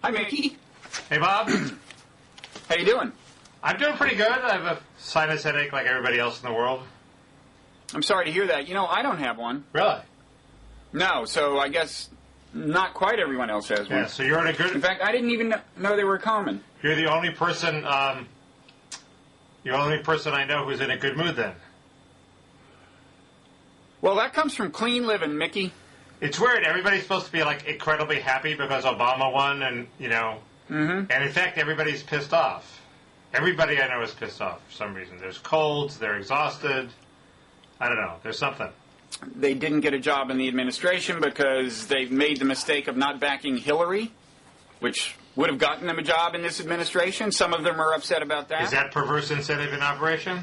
Hi, Mickey. Hey, Bob. How you doing? I'm doing pretty good. I have a sinus headache like everybody else in the world. I'm sorry to hear that. You know, I don't have one. Really? No, so I guess not quite everyone else has one. Yeah, so you're in a good... In fact, I didn't even know they were common. You're the only person, I know who's in a good mood then. Well, that comes from clean living, Mickey. It's weird. Everybody's supposed to be, like, incredibly happy because Obama won and, you know... Mm-hmm. And, in fact, everybody's pissed off. Everybody I know is pissed off for some reason. There's colds, they're exhausted. I don't know. There's something. They didn't get a job in the administration because they've made the mistake of not backing Hillary, which would have gotten them a job in this administration. Some of them are upset about that. Is that perverse incentive in operation?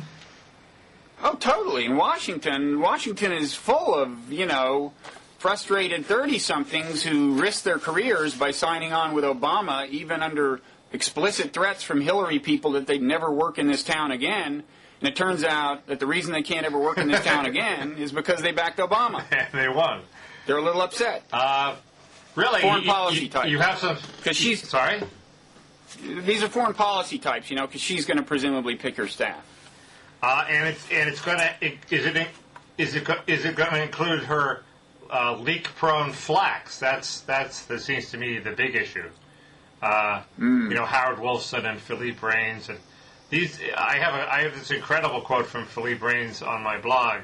Oh, totally. In Washington is full of, you know, frustrated 30-somethings who risk their careers by signing on with Obama, even under explicit threats from Hillary people that they'd never work in this town again. And it turns out that the reason they can't ever work in this town again is because they backed Obama. They won. They're a little upset. Really? Foreign policy types. You have some... Because she's... Sorry? These are foreign policy types, you know, because she's going to presumably pick her staff. And it's going to... Is it going to include her leak-prone flax? That seems to me the big issue. You know, Howard Wolfson and Philippe Reines and these. I have this incredible quote from Philippe Reines on my blog,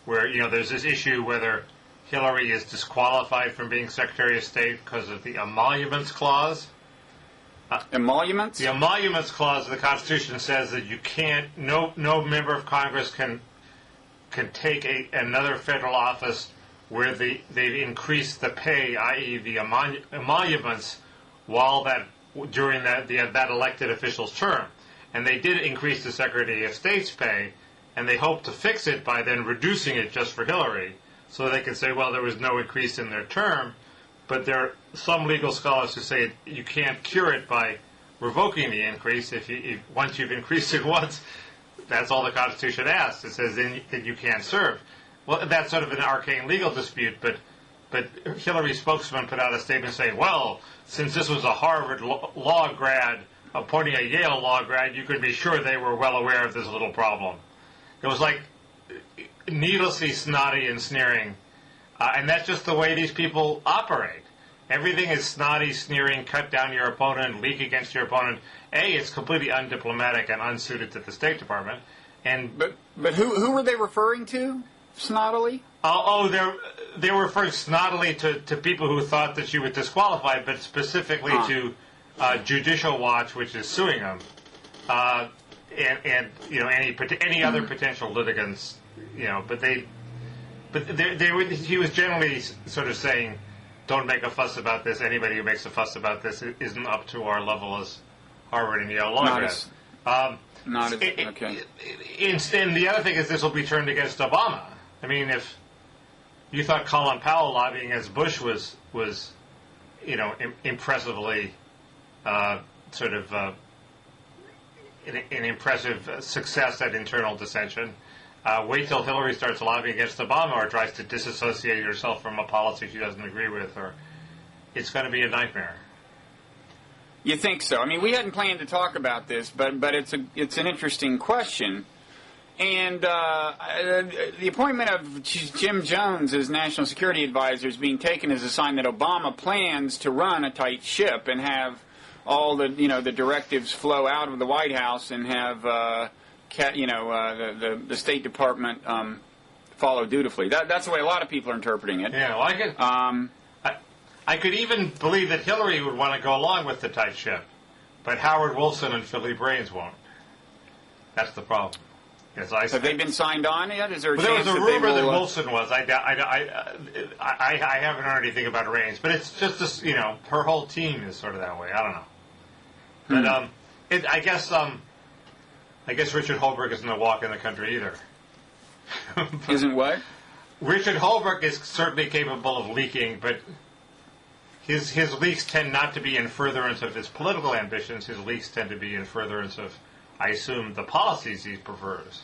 where you know there's this issue whether Hillary is disqualified from being Secretary of State because of the emoluments clause. Emoluments? The emoluments clause of the Constitution says that you can't. No member of Congress can take another federal office where they've increased the pay, i.e., the emoluments, while during that elected official's term. And they did increase the Secretary of State's pay, and they hope to fix it by then reducing it just for Hillary, so they can say, well, there was no increase in their term. But there are some legal scholars who say you can't cure it by revoking the increase. If once you've increased it once, that's all the Constitution asks. It says then you can't serve. Well, that's sort of an arcane legal dispute, but Hillary's spokesman put out a statement saying, well, since this was a Harvard law grad appointing a Yale law grad, you could be sure they were well aware of this little problem. It was like needlessly snotty and sneering, and that's just the way these people operate. Everything is snotty, sneering, cut down your opponent, leak against your opponent. It's completely undiplomatic and unsuited to the State Department. But who were they referring to? Snottily? They were referring snottily to people who thought that she was disqualified, but specifically to Judicial Watch, which is suing them, and you know any other potential litigants, you know. But he was generally sort of saying, "Don't make a fuss about this. Anybody who makes a fuss about this isn't up to our level as Harvard and Yale law grads." Okay. And the other thing is this will be turned against Obama. I mean, if you thought Colin Powell lobbying as Bush was you know, impressively sort of an impressive success at internal dissension, wait till Hillary starts lobbying against Obama or tries to disassociate herself from a policy she doesn't agree with, or it's going to be a nightmare. You think so? I mean, we hadn't planned to talk about this, but it's an interesting question. And the appointment of Jim Jones as National Security Advisor is being taken as a sign that Obama plans to run a tight ship and have all the directives flow out of the White House and have the State Department follow dutifully. That's the way a lot of people are interpreting it. Yeah, well, I could even believe that Hillary would want to go along with the tight ship, but Howard Wolfson and Philippe Reines won't. That's the problem. Have they been signed on yet? Is there a chance that there was a rumor that Wolfson was. I haven't heard anything about Reines, but it's just this, you know, her whole team is sort of that way. I don't know, but I guess Richard Holbrooke isn't a walk in the country either. Isn't what? Richard Holbrooke is certainly capable of leaking, but his leaks tend not to be in furtherance of his political ambitions. His leaks tend to be in furtherance of, I assume, the policies he prefers.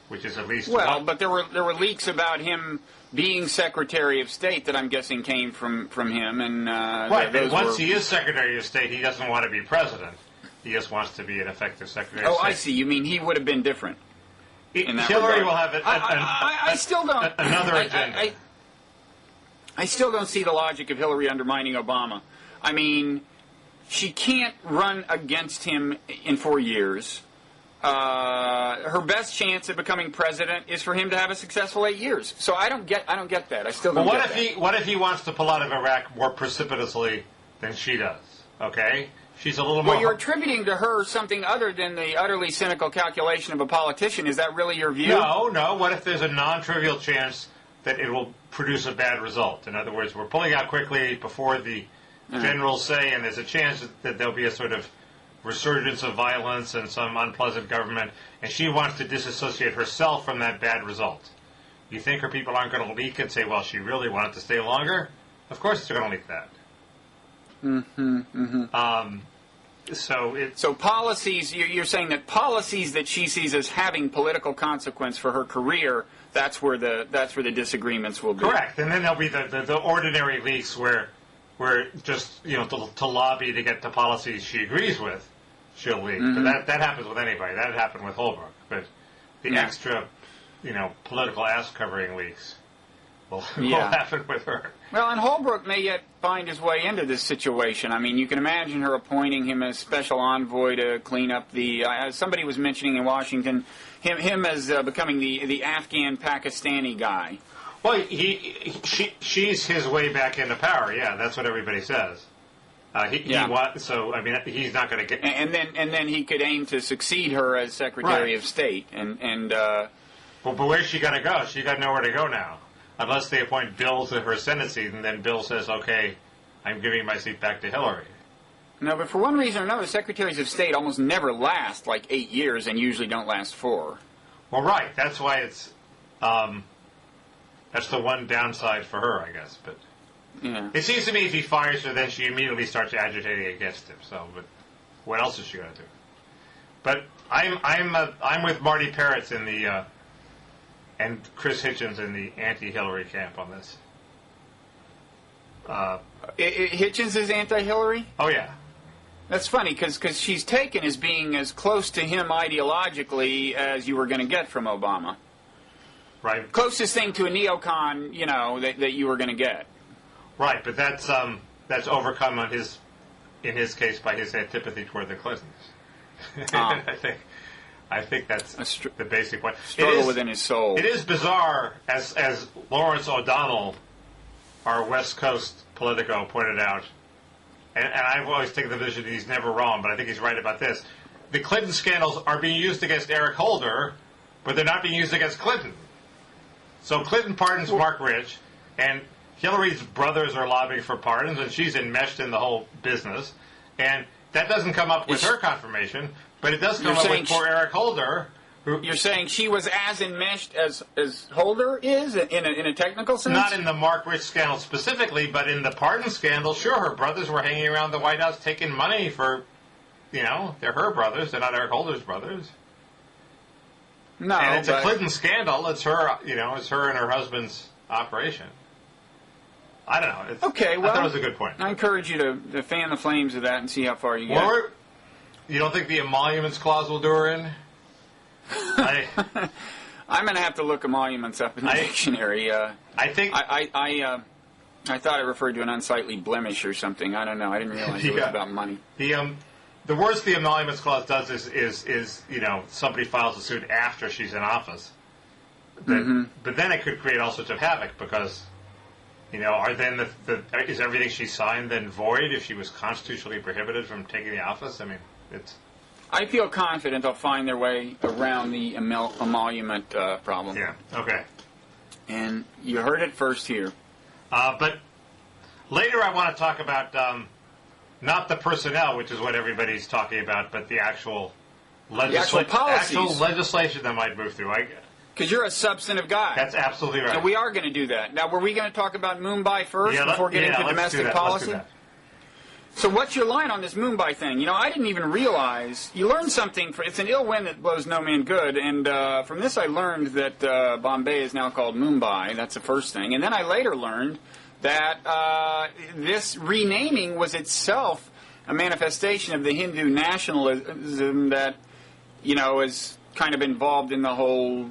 which is at least well. But there were leaks about him being Secretary of State that I'm guessing came from him, and right. But once he is Secretary of State, he doesn't want to be president. He just wants to be an effective Secretary of State. Oh, I see. You mean he would have been different? Hillary will have I still don't another agenda. I still don't see the logic of Hillary undermining Obama. I mean, she can't run against him in 4 years. Her best chance at becoming president is for him to have a successful 8 years. So I don't get that. I still don't get that. What if he wants to pull out of Iraq more precipitously than she does? Okay? She's a little more... Well, you're attributing to her something other than the utterly cynical calculation of a politician. Is that really your view? No. What if there's a non-trivial chance that it will produce a bad result? In other words, we're pulling out quickly before the generals say, and there's a chance that there'll be a sort of resurgence of violence and some unpleasant government, and she wants to disassociate herself from that bad result. You think her people aren't going to leak and say, well, she really wanted to stay longer? Of course they're going to leak that. So policies, you're saying that policies that she sees as having political consequence for her career, that's where the disagreements will be. Correct, and then there'll be the ordinary leaks where just to lobby to get the policies she agrees with, she'll leak. But that happens with anybody. That happened with Holbrooke. But the extra, political ass covering leaks will happen with her. Well, and Holbrooke may yet find his way into this situation. I mean, you can imagine her appointing him as special envoy to clean up the... somebody was mentioning in Washington him as becoming the Afghan Pakistani guy. Well, she's his way back into power. Yeah, that's what everybody says. So I mean, he's not going to get. And then he could aim to succeed her as Secretary of State. But where's she going to go? She got nowhere to go now, unless they appoint Bill to her Senate seat, and then Bill says, "Okay, I'm giving my seat back to Hillary." No, but for one reason or another, Secretaries of State almost never last like 8 years, and usually don't last 4. Well, right. That's why it's. That's the one downside for her, I guess. But it seems to me if he fires her, then she immediately starts agitating against him. So, but what else is she going to do? But I'm with Marty Peretz in the and Chris Hitchens in the anti-Hillary camp on this. Hitchens is anti-Hillary? Oh yeah. That's funny because she's taken as being as close to him ideologically as you were going to get from Obama. Right. Closest thing to a neocon, that you were going to get. Right, but that's overcome in his case by his antipathy toward the Clintons. I think that's the basic point. Struggle within his soul. It is bizarre, as Lawrence O'Donnell, our West Coast Politico, pointed out, and I've always taken the position that he's never wrong, but I think he's right about this. The Clinton scandals are being used against Eric Holder, but they're not being used against Clinton. So Clinton pardons Mark Rich, and Hillary's brothers are lobbying for pardons, and she's enmeshed in the whole business. And that doesn't come up with her confirmation, but it does come up with poor Eric Holder. You're saying she was as enmeshed as Holder is in a technical sense? Not in the Mark Rich scandal specifically, but in the pardon scandal, sure, her brothers were hanging around the White House taking money for, they're her brothers, they're not Eric Holder's brothers. No, and it's a Clinton scandal. It's her, it's her and her husband's operation. I don't know. Okay, well, I thought it was a good point. I encourage you to fan the flames of that and see how far you get. Or, you don't think the emoluments clause will do her in? I'm going to have to look emoluments up in the dictionary. I think I thought it referred to an unsightly blemish or something. I don't know. I didn't realize it was about money. The worst the emoluments clause does is somebody files a suit after she's in office. But then it could create all sorts of havoc because, are then is everything she signed then void if she was constitutionally prohibited from taking the office? I mean, it's. I feel confident they'll find their way around the emolument problem. Yeah. Okay. And you heard it first here. But later I want to talk about. Not the personnel, which is what everybody's talking about, but the actual legislation that might move through. Because you're a substantive guy. That's absolutely right. And we are going to do that. Now, were we going to talk about Mumbai first before getting to domestic policy? Let's do that. So what's your line on this Mumbai thing? I didn't even realize. You learn something. It's an ill wind that blows no man good. And from this I learned that Bombay is now called Mumbai. That's the first thing. And then I later learned that this renaming was itself a manifestation of the Hindu nationalism that, is kind of involved in the whole,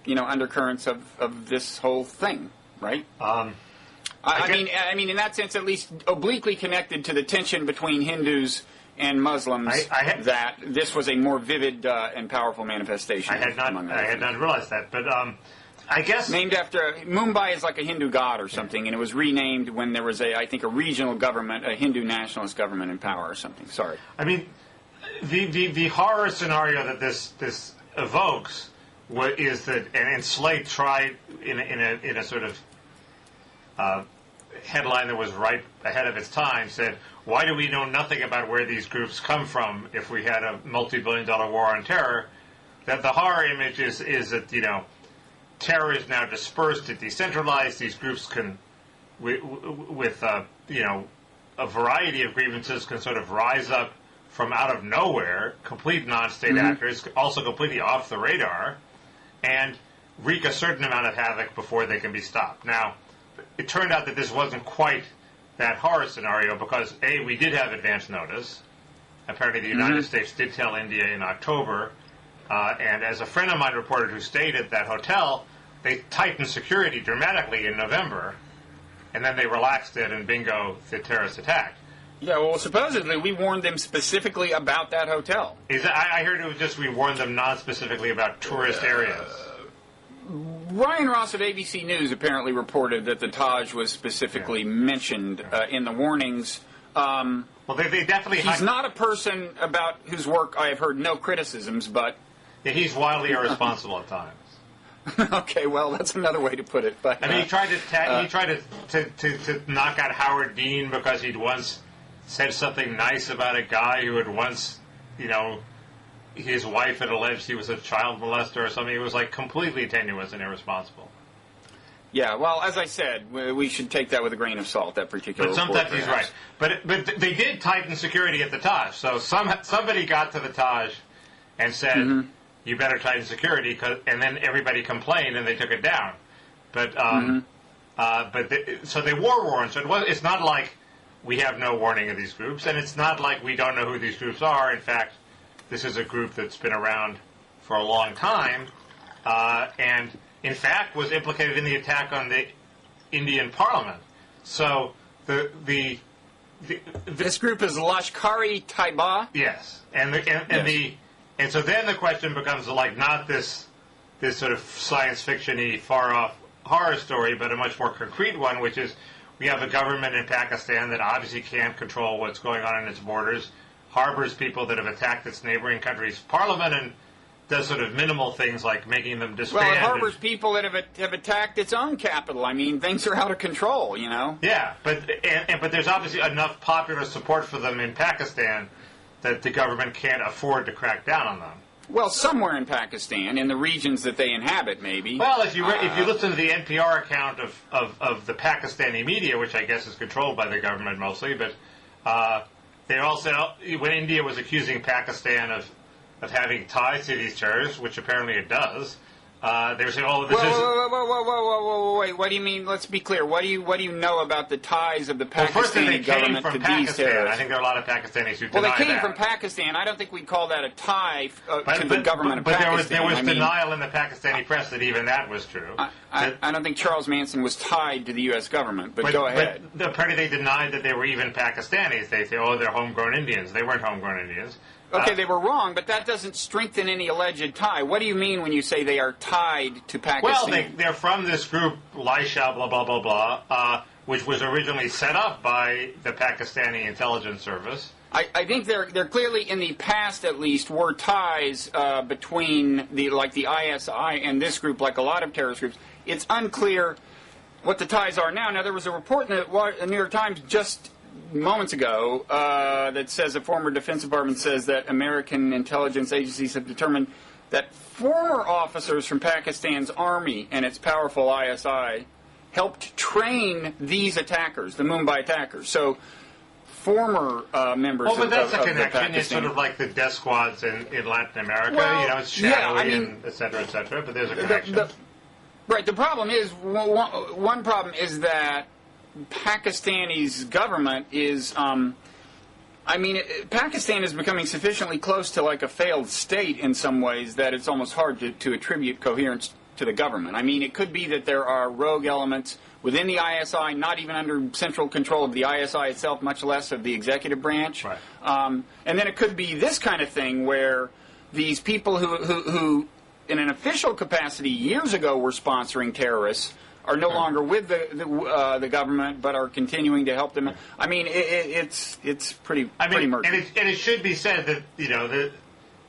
undercurrents of this whole thing, right? I mean, in that sense, at least obliquely connected to the tension between Hindus and Muslims, that this was a more vivid and powerful manifestation. I had not realized that, but I guess named after Mumbai is like a Hindu god or something, and it was renamed when there was I think a regional government, a Hindu nationalist government in power or something. Sorry. I mean, the horror scenario that this evokes is that, and Slate tried in a sort of headline that was right ahead of its time, said, why do we know nothing about where these groups come from if we had a multi-billion-dollar war on terror? That the horror image is that, terror is now dispersed and decentralized. These groups can, with a variety of grievances, can sort of rise up from out of nowhere, complete non-state actors, also completely off the radar, and wreak a certain amount of havoc before they can be stopped. Now, it turned out that this wasn't quite that horror scenario because, A, we did have advance notice. Apparently the United States did tell India in October, and as a friend of mine reported who stayed at that hotel, they tightened security dramatically in November, and then they relaxed it, and bingo, the terrorist attacked. Yeah, well, supposedly we warned them specifically about that hotel. I heard it was just we warned them non-specifically about tourist areas. Ryan Ross of ABC News apparently reported that the Taj was specifically mentioned in the warnings. Well, they definitely... He's not a person about whose work I have heard no criticisms, but... Yeah, he's wildly irresponsible at times. Okay, well, that's another way to put it. But I mean, he tried to knock out Howard Dean because he'd once said something nice about a guy who had once, his wife had alleged he was a child molester or something. It was like completely tenuous and irresponsible. Yeah, well, as I said, we should take that with a grain of salt, that particular report. But sometimes he's right. But they did tighten security at the Taj. So somebody got to the Taj and said, you better tighten security, and then everybody complained and they took it down. But so they warned. So it's not like we have no warning of these groups, and it's not like we don't know who these groups are. In fact, this is a group that's been around for a long time, and in fact was implicated in the attack on the Indian Parliament. So this group is Lashkar-e-Taiba. Yes, and so then the question becomes like not this sort of science fiction-y far off horror story, but a much more concrete one, which is we have a government in Pakistan that obviously can't control what's going on in its borders, harbors people that have attacked its neighboring country's parliament, and does sort of minimal things like making them disband. Well, it harbors people that have attacked its own capital. I mean, things are out of control, Yeah, but there's obviously enough popular support for them in Pakistan that the government can't afford to crack down on them. Well, somewhere in Pakistan, in the regions that they inhabit, maybe. Well, if you listen to the NPR account of the Pakistani media, which I guess is controlled by the government mostly, but they all said when India was accusing Pakistan of having ties to these terrorists, which apparently it does, they were saying, "Oh, this is." Whoa! Wait! What do you mean? Let's be clear. What do you know about the ties of the Pakistani government to these terrorists? I think there are a lot of Pakistanis who deny that. Well, they came that. from Pakistan. I don't think we'd call that a tie to the government of Pakistan. But there was denial in the Pakistani press that even that was true. I don't think Charles Manson was tied to the U.S. government. But go ahead. But apparently they denied that they were even Pakistanis. They say, "Oh, they're homegrown Indians." They weren't homegrown Indians. Okay, they were wrong, but that doesn't strengthen any alleged tie. What do you mean when you say they are tied to Pakistan? Well, they're from this group, Laisha, blah, blah, blah, blah, which was originally set up by the Pakistani intelligence service. I think there clearly, in the past at least, were ties between the ISI and this group, like a lot of terrorist groups. It's unclear what the ties are now. Now, there was a report in the New York Times just moments ago that says a former Defense Department says that American intelligence agencies have determined that former officers from Pakistan's army and its powerful ISI helped train these attackers, the Mumbai attackers. So former members well, but that's of a connection. the It's sort of like the death squads in Latin America. Well, It's shadowy yeah, and et cetera, but there's a connection. Right. The problem is, one problem is that Pakistani's government is, Pakistan is becoming sufficiently close to like a failed state in some ways that it's almost hard to attribute coherence to the government. I mean, it could be that there are rogue elements within the ISI, not even under central control of the ISI itself, much less of the executive branch. Right. And then it could be this kind of thing where these people who in an official capacity years ago were sponsoring terrorists are no longer with the government, but are continuing to help them. I mean, it's pretty murky. And it should be said that that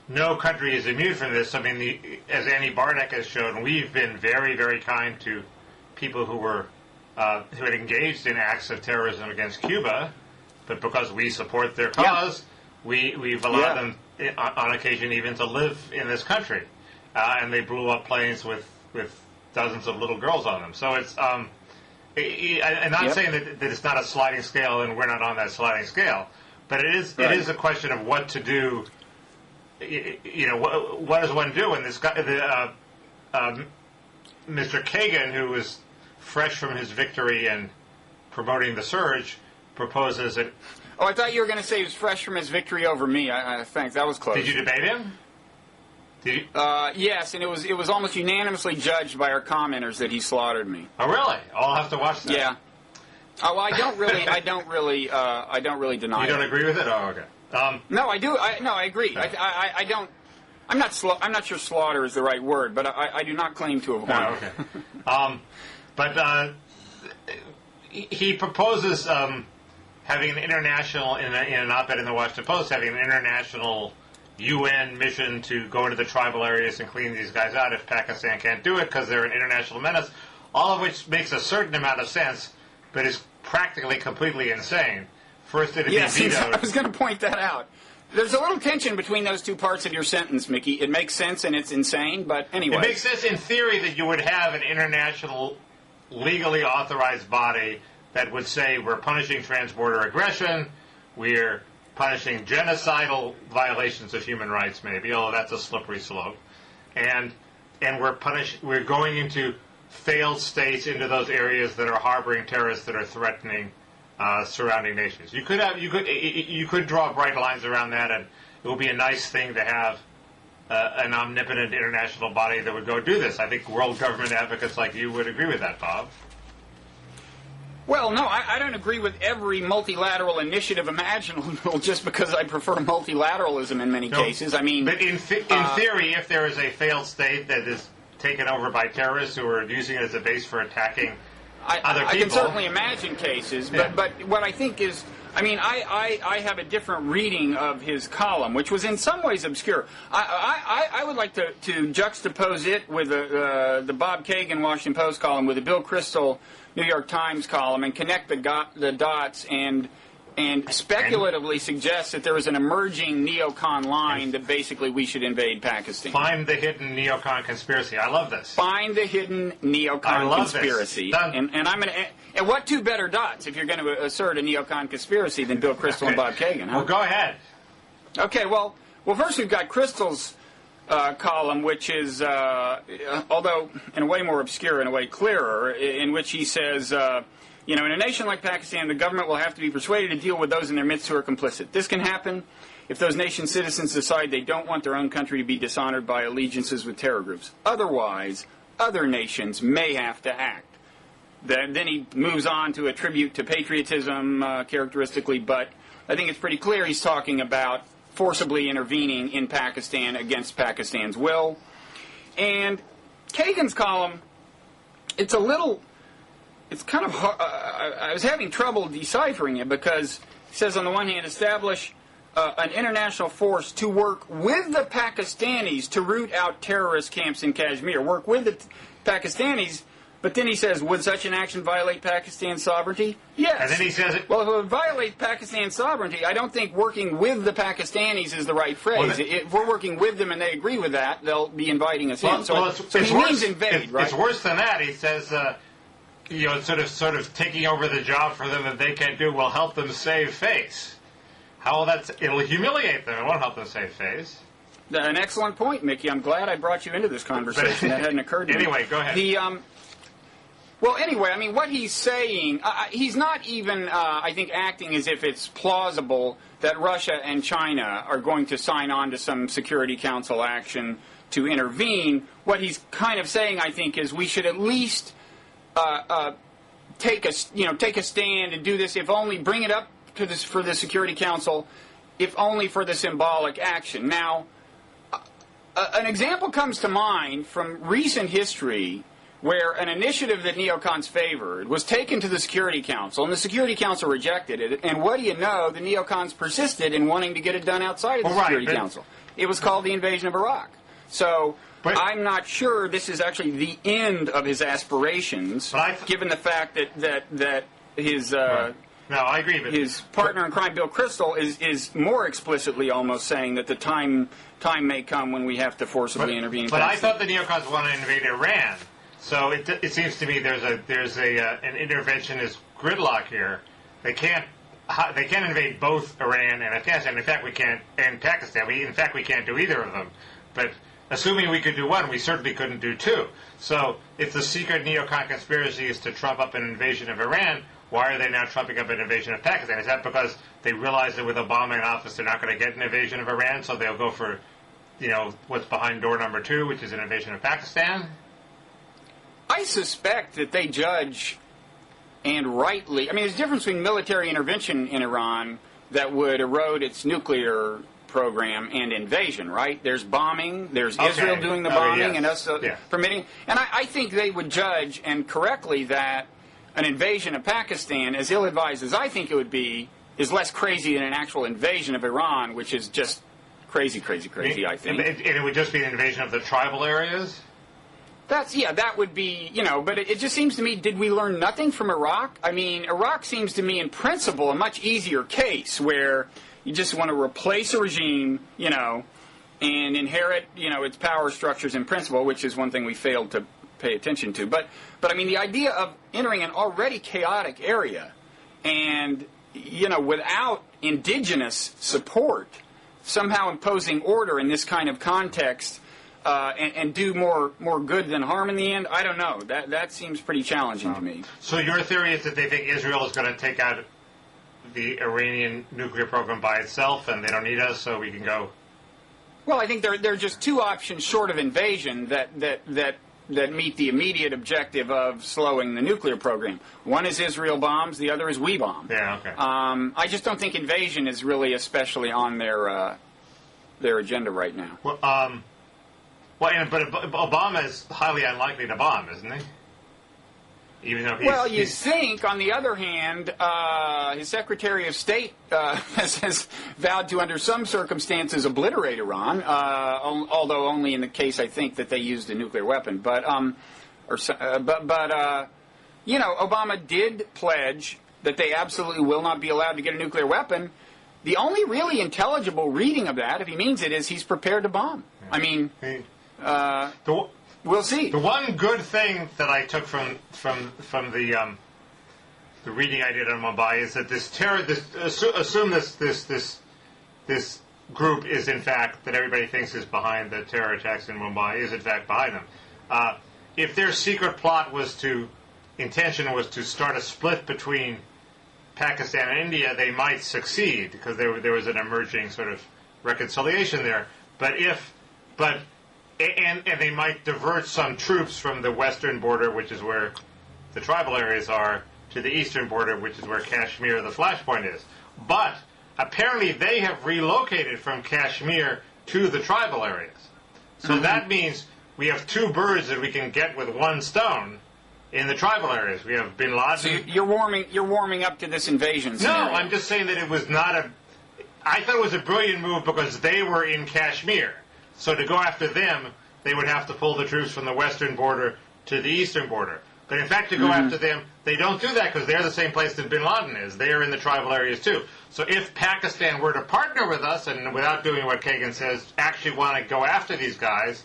no country is immune from this. I mean, as Annie Bartek has shown, we've been very, very kind to people who were who had engaged in acts of terrorism against Cuba, but because we support their cause, we've allowed them on occasion even to live in this country, and they blew up planes with dozens of little girls on them. So it's I'm not saying that it's not a sliding scale, and we're not on that sliding scale, but it is a question of what to do. What does one do? And this guy, Mr. Kagan, who was fresh from his victory and promoting the surge, proposes that. Oh, I thought you were going to say he was fresh from his victory over me. Thanks, that was close. Did you debate him? Did you? Yes, and it was almost unanimously judged by our commenters that he slaughtered me. Oh, really? I'll have to watch that. Yeah. Oh, well, I don't really deny it. You don't agree with it? Oh, okay. No, I do. I agree. I don't. I'm not sure slaughter is the right word, but I do not claim to have won. Oh, okay. But he proposes having an international, in an op-ed in the Washington Post, having an international UN mission to go into the tribal areas and clean these guys out if Pakistan can't do it because they're an international menace, all of which makes a certain amount of sense, but is practically completely insane. First, it'd be vetoed. I was going to point that out. There's a little tension between those two parts of your sentence, Mickey. It makes sense and it's insane, but anyway. It makes sense in theory that you would have an international, legally authorized body that would say we're punishing transborder aggression, we're punishing genocidal violations of human rights, maybe, although that's a slippery slope, and we're going into failed states, into those areas that are harboring terrorists that are threatening surrounding nations. You could draw bright lines around that, and it would be a nice thing to have an omnipotent international body that would go do this. I think world government advocates like you would agree with that, Bob. Well, no, I don't agree with every multilateral initiative imaginable just because I prefer multilateralism in many cases. I mean, but in theory, if there is a failed state that is taken over by terrorists who are using it as a base for attacking other people, I can certainly imagine cases. But what I think is, I mean, I have a different reading of his column, which was in some ways obscure. I would like to juxtapose it with the Bob Kagan Washington Post column with the Bill Kristol New York Times column and connect the dots and speculatively suggest that there is an emerging neocon line that basically we should invade Pakistan. Find the hidden neocon conspiracy. I love this. Find the hidden neocon conspiracy. And I'm going to. And what two better dots if you're going to assert a neocon conspiracy than Bill Kristol and Bob Kagan? Huh? Well, go ahead. Okay. Well, first we've got Kristol's column, which is, although in a way more obscure, in a way clearer, in which he says, in a nation like Pakistan, the government will have to be persuaded to deal with those in their midst who are complicit. This can happen if those nation citizens decide they don't want their own country to be dishonored by allegiances with terror groups. Otherwise, other nations may have to act. Then he moves on to attribute to patriotism characteristically, but I think it's pretty clear he's talking about forcibly intervening in Pakistan against Pakistan's will. And Kagan's column, it's kind of hard. I was having trouble deciphering it because it says on the one hand, establish an international force to work with the Pakistanis to root out terrorist camps in Kashmir. Work with the Pakistanis, but then he says, would such an action violate Pakistan's sovereignty? Yes. And then he says it. Well, if it would violate Pakistan's sovereignty, I don't think working with the Pakistanis is the right phrase. If we're working with them and they agree with that, they'll be inviting us in. So he means invade, right? It's worse than that. He says, sort of taking over the job for them that they can't do will help them save face. How will that? It'll humiliate them. It won't help them save face. An excellent point, Mickey. I'm glad I brought you into this conversation. That hadn't occurred to me. Anyway, go ahead. Well, anyway, I mean, what he's saying, he's not even, I think, acting as if it's plausible that Russia and China are going to sign on to some Security Council action to intervene. What he's kind of saying, I think, is we should at least take a stand and do this, if only bring it up to this for the Security Council, if only for the symbolic action. Now, an example comes to mind from recent history where an initiative that neocons favored was taken to the Security Council, and the Security Council rejected it, and what do you know, the neocons persisted in wanting to get it done outside of the Security Council. It was called the invasion of Iraq. So I'm not sure this is actually the end of his aspirations, given the fact that his... No, I agree. But his partner in crime, Bill Kristol, is more explicitly almost saying that the time may come when we have to forcibly intervene. But I thought the neocons want to invade Iran. So it seems to me there's an interventionist gridlock here. They can't invade both Iran and Afghanistan. In fact, we can't, and Pakistan. We can't do either of them. But assuming we could do one, we certainly couldn't do two. So if the secret neocon conspiracy is to trump up an invasion of Iran, why are they now trumping up an invasion of Pakistan? Is that because they realize that with Obama in office, they're not going to get an invasion of Iran, so they'll go for, what's behind door number 2, which is an invasion of Pakistan? I suspect that they judge, and rightly, I mean, there's a difference between military intervention in Iran that would erode its nuclear program and invasion, right? There's bombing, there's Israel doing the bombing, and us permitting. And I think they would judge, and correctly, that an invasion of Pakistan, as ill-advised as I think it would be, is less crazy than an actual invasion of Iran, which is just crazy, I think. And it would just be an invasion of the tribal areas? That would be, but it just seems to me, did we learn nothing from Iraq? I mean, Iraq seems to me, in principle, a much easier case where you just want to replace a regime, and inherit, its power structures in principle, which is one thing we failed to pay attention to. But I mean, the idea of entering an already chaotic area and, without indigenous support, somehow imposing order in this kind of context, and do more good than harm in the end, I don't know. That seems pretty challenging to me. So your theory is that they think Israel is going to take out the Iranian nuclear program by itself, and they don't need us, so we can go... Well, I think there are just two options short of invasion that meet the immediate objective of slowing the nuclear program. One is Israel bombs, the other is we bomb. Yeah, okay. I just don't think invasion is really especially on their agenda right now. Well, but Obama is highly unlikely to bomb, isn't he? Even though you think, on the other hand, his Secretary of State has vowed to, under some circumstances, obliterate Iran, although only in the case, I think, that they used a nuclear weapon. But Obama did pledge that they absolutely will not be allowed to get a nuclear weapon. The only really intelligible reading of that, if he means it, is he's prepared to bomb. I mean... we'll see. The one good thing that I took from the reading I did on Mumbai is that assume this group is in fact, that everybody thinks is behind the terror attacks in Mumbai, is in fact behind them. If their secret plot intention was to start a split between Pakistan and India, they might succeed because there was an emerging sort of reconciliation there. And they might divert some troops from the western border, which is where the tribal areas are, to the eastern border, which is where Kashmir, the flashpoint, is. But apparently they have relocated from Kashmir to the tribal areas. So that means we have two birds that we can get with one stone in the tribal areas. We have Bin Laden. So you're warming up to this invasion scenario. No, I'm just saying that it was not I thought it was a brilliant move because they were in Kashmir. So to go after them, they would have to pull the troops from the western border to the eastern border. But in fact, to go after them, they don't do that because they're the same place that Bin Laden is. They are in the tribal areas too. So if Pakistan were to partner with us and without doing what Kagan says, actually want to go after these guys,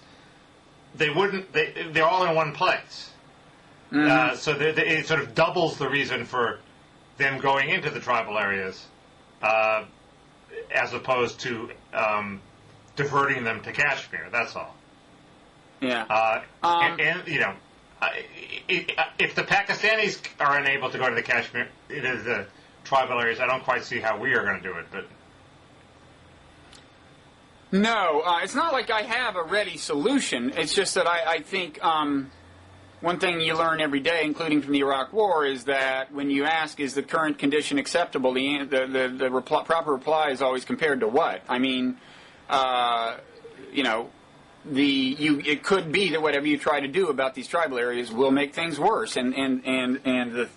they wouldn't. They're all in one place. So it sort of doubles the reason for them going into the tribal areas, as opposed to diverting them to Kashmir. That's all. Yeah. And you know, if the Pakistanis are unable to go to the Kashmir, the tribal areas, I don't quite see how we are going to do it. But no, it's not like I have a ready solution. It's just that I think one thing you learn every day, including from the Iraq War, is that when you ask, is the current condition acceptable, the proper reply is always compared to what? I mean, you know, it could be that whatever you try to do about these tribal areas will make things worse, and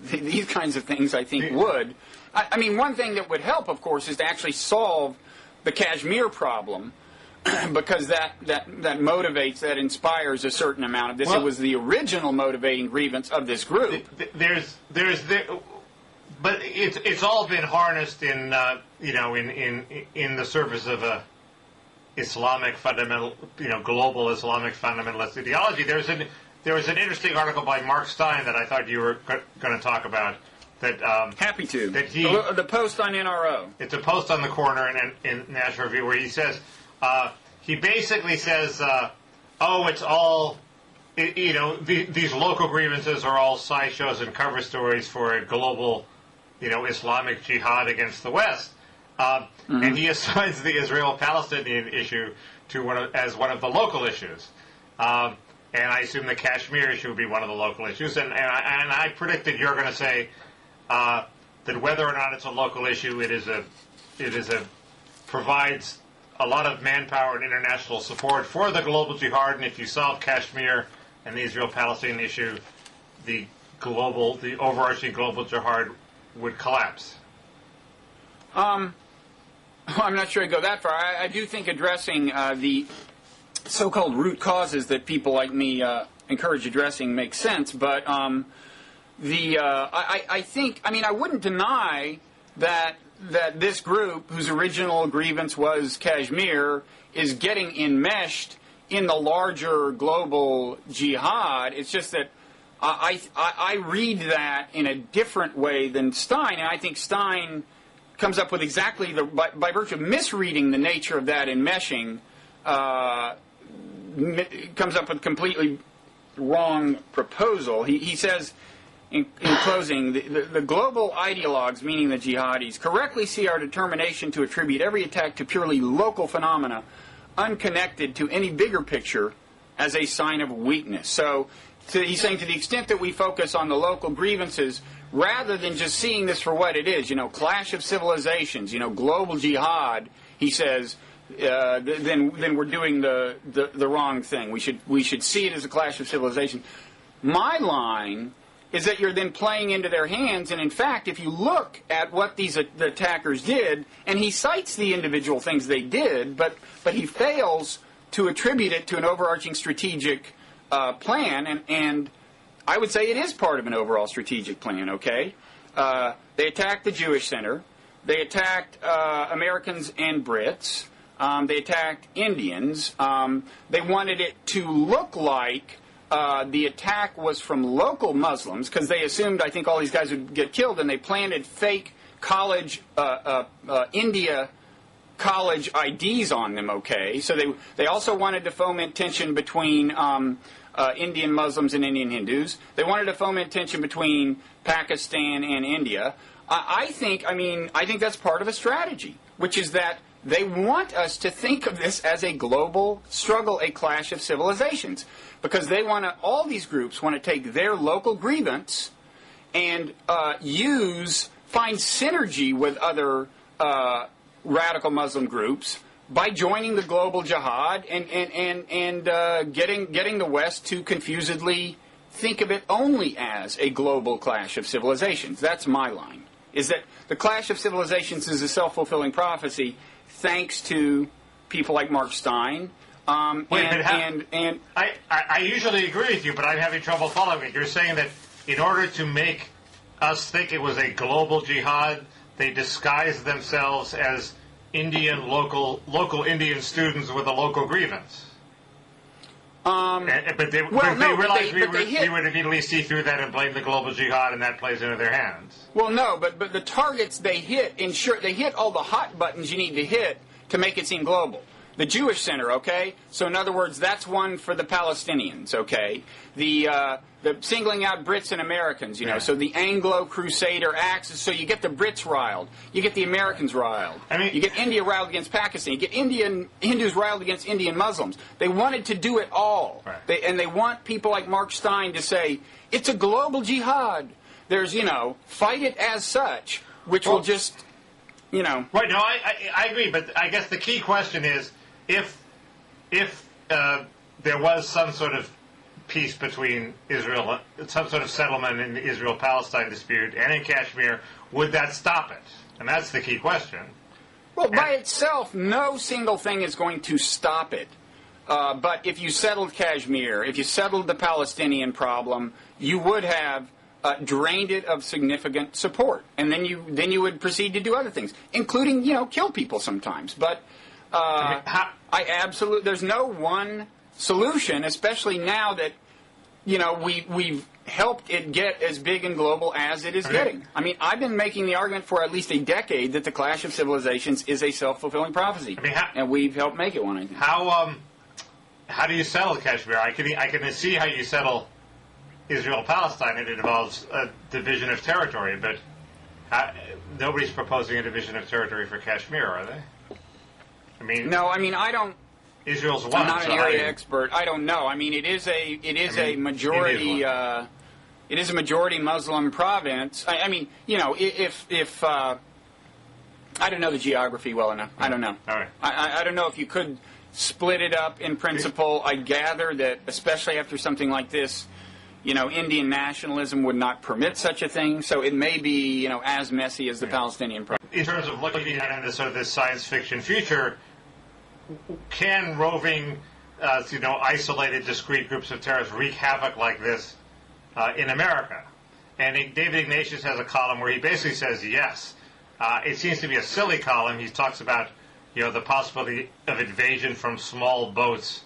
these kinds of things I think would. I mean, one thing that would help, of course, is to actually solve the Kashmir problem, because that motivates, that inspires a certain amount of this. Well, it was the original motivating grievance of this group. But it's all been harnessed in in the service of a Islamic fundamental, global Islamic fundamentalist ideology. There was an interesting article by Mark Stein that I thought you were going to talk about. That happy to. That the post on NRO. It's a post on the corner in National Review where he says he basically says, it's all these local grievances are all sideshows and cover stories for a global Islamic jihad against the West. And he assigns the Israel-Palestinian issue as one of the local issues. And I assume the Kashmir issue would be one of the local issues. And I predicted you're going to say that whether or not it's a local issue, it provides a lot of manpower and international support for the global jihad. And if you solve Kashmir and the Israel-Palestinian issue, the overarching global jihad would collapse. I'm not sure I'd go that far. I do think addressing the so-called root causes that people like me encourage addressing makes sense, but I think, I wouldn't deny that this group, whose original grievance was Kashmir, is getting enmeshed in the larger global jihad. It's just that I read that in a different way than Stein, and I think Stein comes up with exactly by virtue of misreading the nature of that enmeshing, comes up with a completely wrong proposal. He says, in closing, the global ideologues, meaning the jihadis, correctly see our determination to attribute every attack to purely local phenomena, unconnected to any bigger picture, as a sign of weakness. So he's saying to the extent that we focus on the local grievances, rather than just seeing this for what it is, clash of civilizations, global jihad, he says, then we're doing the wrong thing. We should see it as a clash of civilizations. My line is that you're then playing into their hands, and in fact, if you look at what the attackers did, and he cites the individual things they did, but he fails to attribute it to an overarching strategic plan, and I would say it is part of an overall strategic plan, okay? They attacked the Jewish Center. They attacked Americans and Brits. They attacked Indians. They wanted it to look like the attack was from local Muslims, because they assumed, I think, all these guys would get killed, and they planted fake India college IDs on them, okay? So they also wanted to foment tension between Indian Muslims and Indian Hindus. They wanted to foment tension between Pakistan and India. I think that's part of a strategy, which is that they want us to think of this as a global struggle, a clash of civilizations, because all these groups want to take their local grievance and find synergy with other radical Muslim groups by joining the global jihad and getting the West to confusedly think of it only as a global clash of civilizations. That's my line, is that the clash of civilizations is a self-fulfilling prophecy thanks to people like Mark Stein. I usually agree with you, but I'm having trouble following it. You're saying that in order to make us think it was a global jihad, they disguised themselves as local Indian students with a local grievance. Well, But they realized we would immediately see through that and blame the global jihad, and that plays into their hands. Well, no, but the targets they hit, they hit all the hot buttons you need to hit to make it seem global. The Jewish Center, okay? So in other words, that's one for the Palestinians, okay? The singling out Brits and Americans, you know, so the Anglo-Crusader axis, so you get the Brits riled, you get the Americans riled, you get India riled against Pakistan, you get Hindus riled against Indian Muslims. They wanted to do it all. Right. And they want people like Mark Stein to say, it's a global jihad. There's, fight it as such, which will just, Right, no, I agree, but I guess the key question is, if there was some sort of peace between Israel, some sort of settlement in the Israel-Palestine dispute and in Kashmir, would that stop it? And that's the key question. Well, by itself, no single thing is going to stop it. But if you settled Kashmir, if you settled the Palestinian problem, you would have drained it of significant support, and then you would proceed to do other things, including kill people sometimes. But there's no one solution, especially now that we've helped it get as big and global as it is getting. I mean, I've been making the argument for at least a decade that the clash of civilizations is a self-fulfilling prophecy, and we've helped make it one. I think. How do you settle Kashmir? I can see how you settle Israel-Palestine. It involves a division of territory, but nobody's proposing a division of territory for Kashmir, are they? No. I don't. Israel's one. I'm not an area expert. I don't know. I mean, it is a majority. It is a majority Muslim province. If I don't know the geography well enough. I don't know. All right. I don't know if you could split it up in principle. I gather that, especially after something like this, Indian nationalism would not permit such a thing. So it may be, as messy as the Palestinian problem. In terms of looking at this sort of this science fiction future, can roving, isolated, discrete groups of terrorists wreak havoc like this in America? And David Ignatius has a column where he basically says yes. It seems to be a silly column. He talks about, the possibility of invasion from small boats.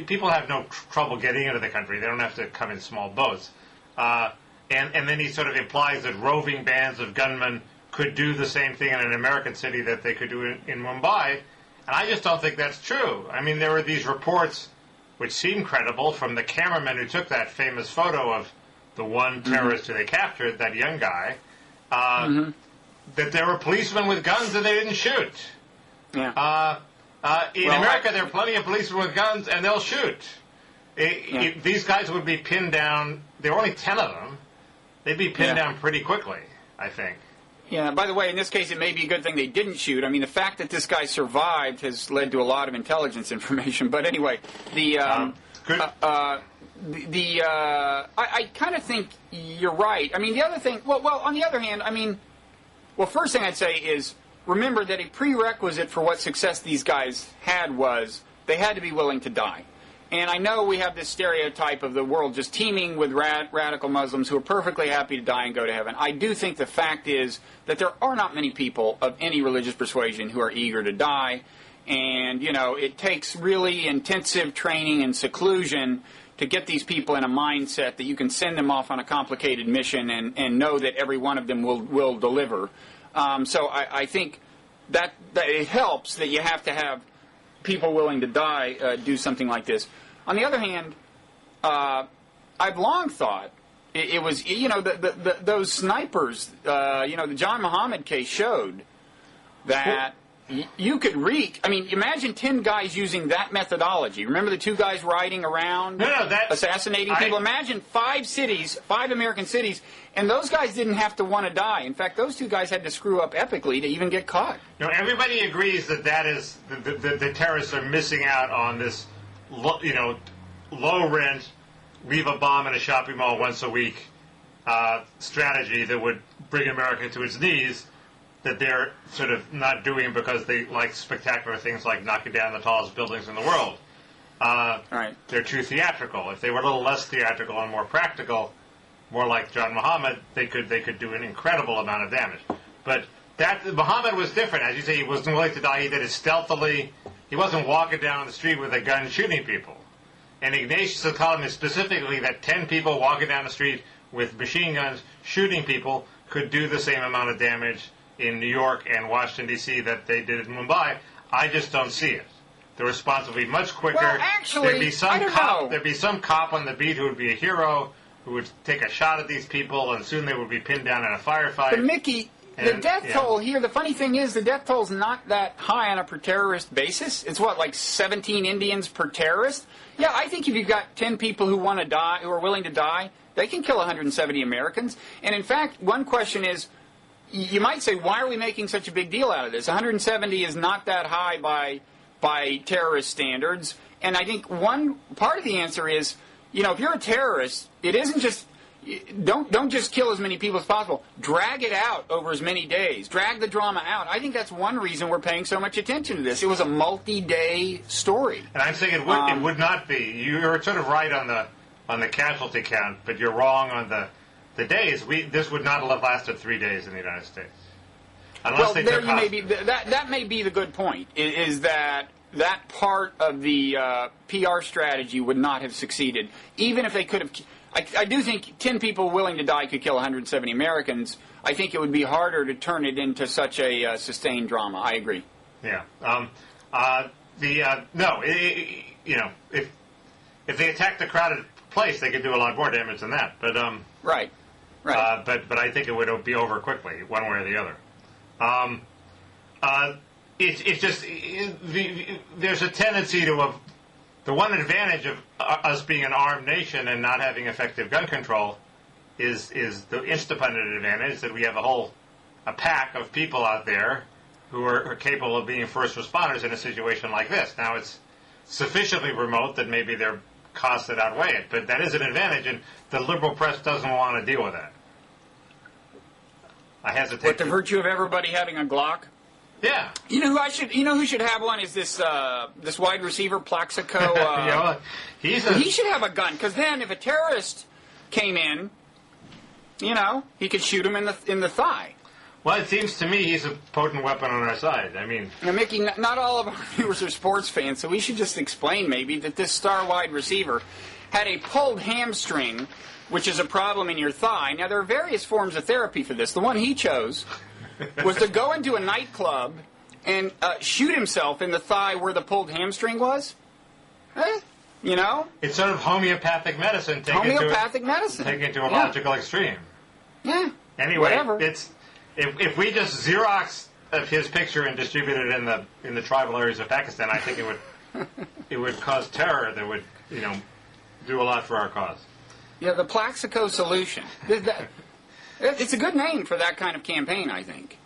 People have no trouble getting into the country. They don't have to come in small boats. And then he sort of implies that roving bands of gunmen could do the same thing in an American city that they could do in Mumbai. And I just don't think that's true. I mean, there were these reports which seem credible from the cameraman who took that famous photo of the one terrorist who they captured, that young guy, that there were policemen with guns and they didn't shoot. Yeah. In America, there are plenty of policemen with guns, and they'll shoot. These guys would be pinned down. There were only 10 of them. They'd be pinned down pretty quickly, I think. Yeah, by the way, in this case, it may be a good thing they didn't shoot. I mean, the fact that this guy survived has led to a lot of intelligence information. But anyway, I kind of think you're right. I mean, the other thing, on the other hand, first thing I'd say is, remember that a prerequisite for what success these guys had was they had to be willing to die. And I know we have this stereotype of the world just teeming with radical Muslims who are perfectly happy to die and go to heaven. I do think the fact is that there are not many people of any religious persuasion who are eager to die. And, it takes really intensive training and seclusion to get these people in a mindset that you can send them off on a complicated mission and know that every one of them will deliver. So I think that it helps that you have to have people willing to die do something like this. On the other hand, I've long thought it was, those snipers, the John Muhammad case showed that you could wreak. I mean, imagine 10 guys using that methodology. Remember the 2 guys riding around assassinating people? Imagine 5 American cities, and those guys didn't have to want to die. In fact, those 2 guys had to screw up epically to even get caught. Everybody agrees that is the terrorists are missing out on this, low rent, leave a bomb in a shopping mall once a week strategy that would bring America to its knees. That they're sort of not doing because they like spectacular things like knocking down the tallest buildings in the world. Right. They're too theatrical. If they were a little less theatrical and more practical, more like John Muhammad, they could do an incredible amount of damage. But Muhammad was different. As you say, he wasn't willing to die. He did it stealthily. He wasn't walking down the street with a gun shooting people. And Ignatius is telling me specifically that 10 people walking down the street with machine guns shooting people could do the same amount of damage in New York and Washington, D.C. that they did in Mumbai. I just don't see it. The response would be much quicker. Well, actually, there'd be some I don't cop. know. There'd be some cop on the beat who would be a hero, who would take a shot at these people, and soon they would be pinned down in a firefight. But Mickey, the death toll here, the funny thing is the death toll's not that high on a per terrorist basis. It's what, like 17 Indians per terrorist? Yeah, I think if you've got 10 people who want to die, who are willing to die, they can kill 170 Americans. And in fact, one question is, you might say, why are we making such a big deal out of this? 170 is not that high by terrorist standards. And I think one part of the answer is, if you're a terrorist, it isn't just, don't just kill as many people as possible. Drag it out over as many days. Drag the drama out. I think that's one reason we're paying so much attention to this. It was a multi-day story. And I'm saying it would not be. You're sort of right on the casualty count, but you're wrong on the days. This would not have lasted 3 days in the United States. Unless they took that may be the good point, is that part of the PR strategy would not have succeeded. Even if they could have... I do think 10 people willing to die could kill 170 Americans. I think it would be harder to turn it into such a sustained drama. I agree. Yeah. If they attacked a crowded place, they could do a lot more damage than that. But Right. But I think it would be over quickly, one way or the other. It's just there's a tendency to the one advantage of us being an armed nation and not having effective gun control is the independent advantage that we have a pack of people out there who are capable of being first responders in a situation like this. Now it's sufficiently remote that maybe there are costs that outweigh it, but that is an advantage, and the liberal press doesn't want to deal with that. I hesitate. With the virtue of everybody having a Glock? Yeah. You know who should have one is this wide receiver Plaxico. He should have a gun, because then if a terrorist came in, he could shoot him in the thigh. Well, it seems to me he's a potent weapon on our side. I mean, now, Mickey, not all of our viewers are sports fans, so we should just explain maybe that this star wide receiver had a pulled hamstring, which is a problem in your thigh. Now, there are various forms of therapy for this. The one he chose was to go into a nightclub and shoot himself in the thigh where the pulled hamstring was. It's sort of homeopathic medicine. Taken to a logical extreme. Yeah. Anyway, whatever. If we just Xerox of his picture and distribute it in the tribal areas of Pakistan, I think it would cause terror that would do a lot for our cause. Yeah, the Plaxico solution. It's a good name for that kind of campaign, I think.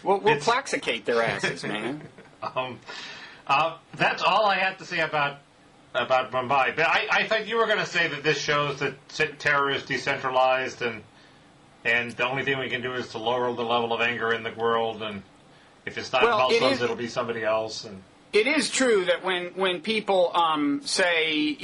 We'll plaxicate their asses, man. That's all I had to say about Mumbai. But I thought you were going to say that this shows that terror is decentralized and the only thing we can do is to lower the level of anger in the world, and if it's not Muslims, it'll be somebody else. And it is true that when people say,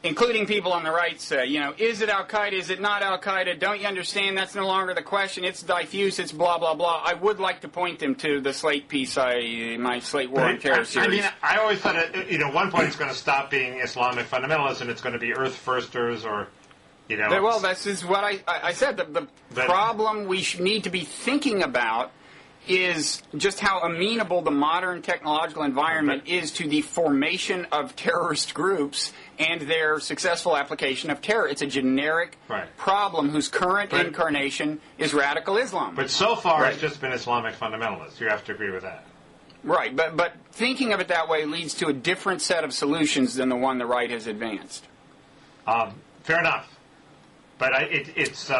including people on the right say, is it Al-Qaeda, is it not Al-Qaeda, don't you understand, that's no longer the question, it's diffuse, it's blah, blah, blah. I would like to point them to the Slate piece, my Slate War on Terror series. I always thought, at one point it's going to stop being Islamic fundamentalists and it's going to be Earth Firsters or, Well, this is what I said. The problem we need to be thinking about is just how amenable the modern technological environment is to the formation of terrorist groups and their successful application of terror. It's a generic problem whose current incarnation is radical Islam. But so far it's just been Islamic fundamentalists. You have to agree with that. Right, but thinking of it that way leads to a different set of solutions than the one the right has advanced. Fair enough. But it's...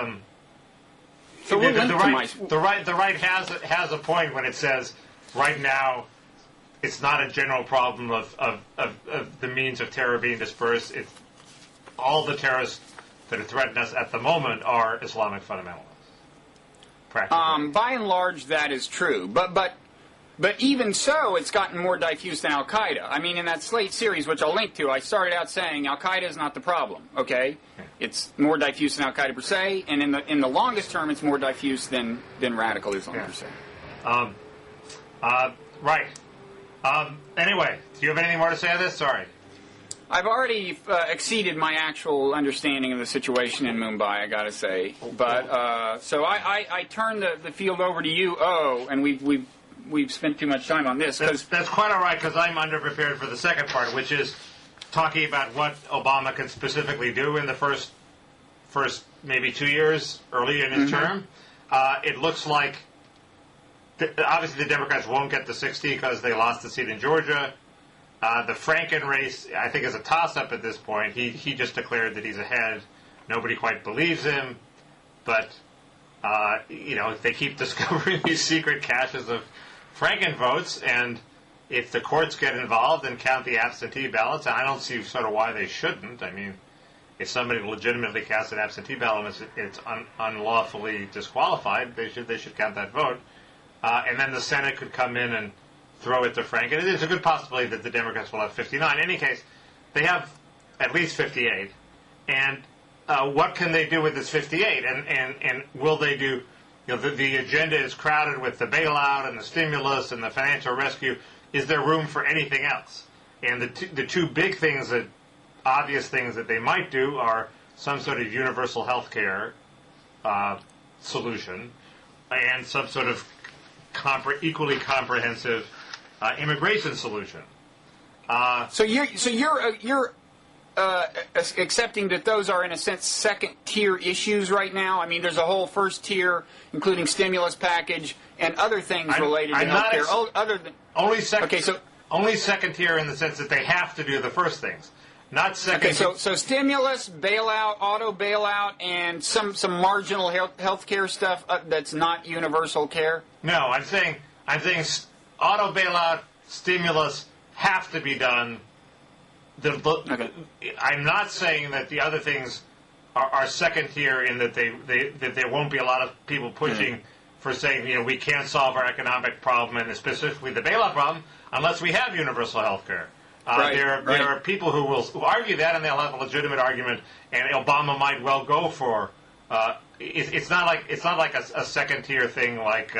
So the right has a point when it says right now it's not a general problem of the means of terror being dispersed. It's all the terrorists that are threatening us at the moment are Islamic fundamentalists. Practically. By and large, that is true. But even so, it's gotten more diffuse than Al-Qaeda. I mean, in that Slate series, which I'll link to, I started out saying Al-Qaeda is not the problem, okay? It's more diffuse than Al-Qaeda per se, and in the longest term, it's more diffuse than radical Islam per se. Right. Anyway, do you have anything more to say on this? Sorry. I've already exceeded my actual understanding of the situation in Mumbai, I got to say. But so I turn the field over to you, and we've spent too much time on this. That's quite all right, because I'm underprepared for the second part, which is talking about what Obama can specifically do in the first maybe 2 years early in his term. It looks like obviously the Democrats won't get the 60 because they lost the seat in Georgia. The Franken race, I think, is a toss-up at this point. He just declared that he's ahead. Nobody quite believes him, but they keep discovering these secret caches of Franken votes, and if the courts get involved and count the absentee ballots, and I don't see sort of why they shouldn't. I mean, if somebody legitimately casts an absentee ballot and it's unlawfully disqualified, they should count that vote. And then the Senate could come in and throw it to Franken. There's a good possibility that the Democrats will have 59. In any case, they have at least 58. And what can they do with this 58? And will they do? The agenda is crowded with the bailout and the stimulus and the financial rescue. Is there room for anything else? And the two big things, obvious things that they might do, are some sort of universal health care solution and some sort of equally comprehensive immigration solution. So you're accepting that those are, in a sense, second-tier issues right now? I mean, there's a whole first tier, including stimulus package and other things related to healthcare. Only second tier in the sense that they have to do the first things, not second. Okay, so stimulus, bailout, auto bailout, and some marginal healthcare stuff that's not universal care. No, I'm saying auto bailout, stimulus have to be done. I'm not saying that the other things are second tier in that that there won't be a lot of people pushing for saying we can't solve our economic problem and specifically the bailout problem unless we have universal health care. There are people who will argue that, and they'll have a legitimate argument, and Obama might well go for. It's not like a second tier thing like.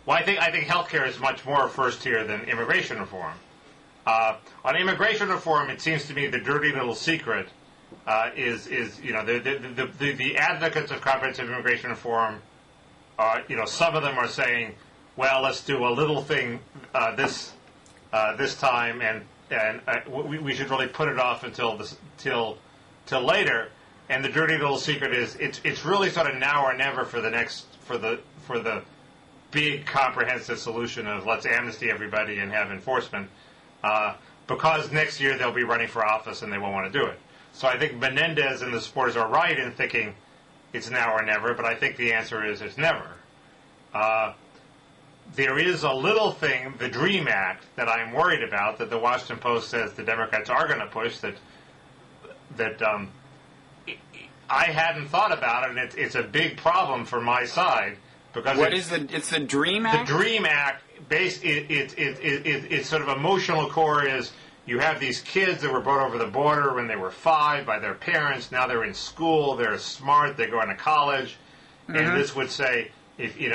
I think healthcare is much more first tier than immigration reform. On immigration reform, it seems to me the dirty little secret is the advocates of comprehensive immigration reform. Some of them are saying, well, let's do a little thing this time, and we should really put it off until later. And the dirty little secret is it's really sort of now or never for the big comprehensive solution of let's amnesty everybody and have enforcement, because next year they'll be running for office and they won't want to do it. So I think Menendez and the supporters are right in thinking it's now or never, but I think the answer is it's never. There is a little thing, the DREAM Act, that I'm worried about, that the Washington Post says the Democrats are going to push, that I hadn't thought about it, and it's a big problem for my side. Because it's the DREAM Act? The DREAM Act, its sort of emotional core is you have these kids that were brought over the border when they were 5 by their parents. Now they're in school, they're smart, they're going to college. Mm-hmm. And this would say, if you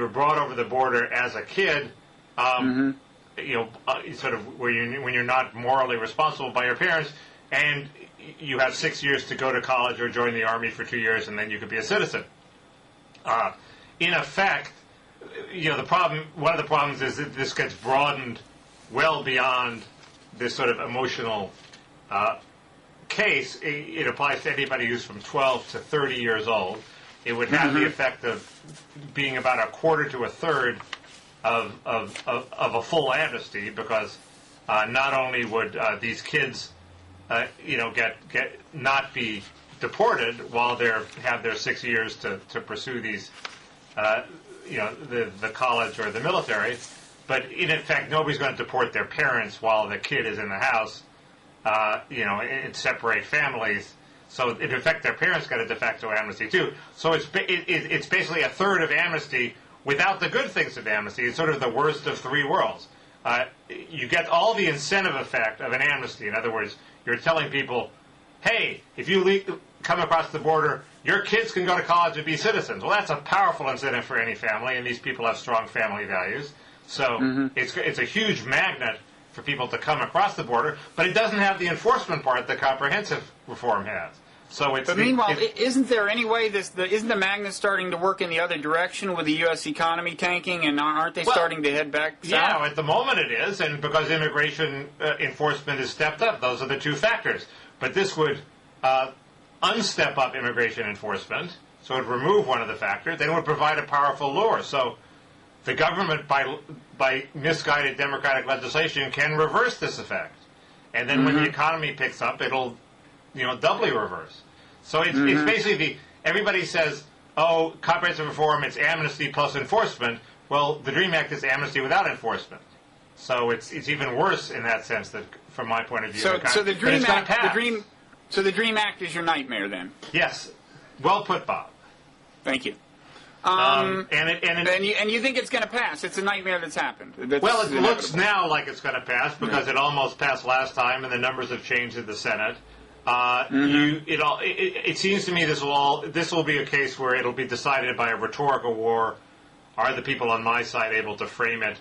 were brought over the border as a kid, sort of when you're not morally responsible by your parents, and you have 6 years to go to college or join the Army for 2 years, and then you could be a citizen. In effect, one of the problems is that this gets broadened well beyond this sort of emotional case. It applies to anybody who's from 12 to 30 years old. It would have the effect of being about a quarter to a third of a full amnesty, because not only would these kids, get not be deported while they have their 6 years to pursue these, the college or the military, but in effect nobody's going to deport their parents while the kid is in the house, and separate families. So in effect their parents get a de facto amnesty too. So it's basically a third of amnesty without the good things of amnesty. It's sort of the worst of three worlds. You get all the incentive effect of an amnesty. In other words, you're telling people, hey, if you come across the border, your kids can go to college and be citizens. Well, that's a powerful incentive for any family, and these people have strong family values. So it's a huge magnet for people to come across the border, but it doesn't have the enforcement part that comprehensive reform has. So it's. But meanwhile, isn't there any way isn't the magnet starting to work in the other direction with the U.S. economy tanking, and aren't they starting to head back south? Yeah, at the moment it is, and because immigration enforcement is stepped up, those are the two factors. But this would unstep up immigration enforcement, so it would remove one of the factors, then it would provide a powerful lure. So the government, by misguided democratic legislation, can reverse this effect. And then when the economy picks up, it'll doubly reverse. So it's basically everybody says, oh, comprehensive reform, it's amnesty plus enforcement. Well, the DREAM Act is amnesty without enforcement. So it's even worse in that sense, that from my point of view. So the DREAM Act, the DREAM Act is your nightmare then? Yes. Well put, Bob. Thank you. And you think it's going to pass? It's a nightmare that's happened. Well, it looks now like it's going to pass because it almost passed last time, and the numbers have changed in the Senate. It seems to me this will be a case where it'll be decided by a rhetorical war. Are the people on my side able to frame it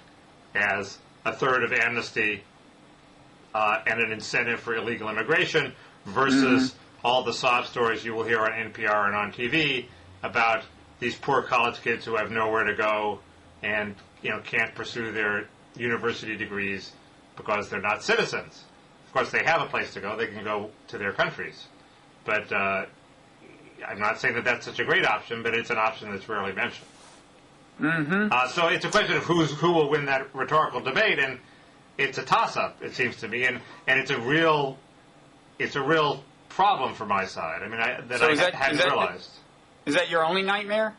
as a third of amnesty and an incentive for illegal immigration versus all the sob stories you will hear on NPR and on TV about these poor college kids who have nowhere to go and can't pursue their university degrees because they're not citizens. Of course, they have a place to go. They can go to their countries. But I'm not saying that that's such a great option, but it's an option that's rarely mentioned. So it's a question of who will win that rhetorical debate, and it's a toss-up, it seems to me, and it's a real problem for my side. I mean, I hadn't realized. Is that your only nightmare?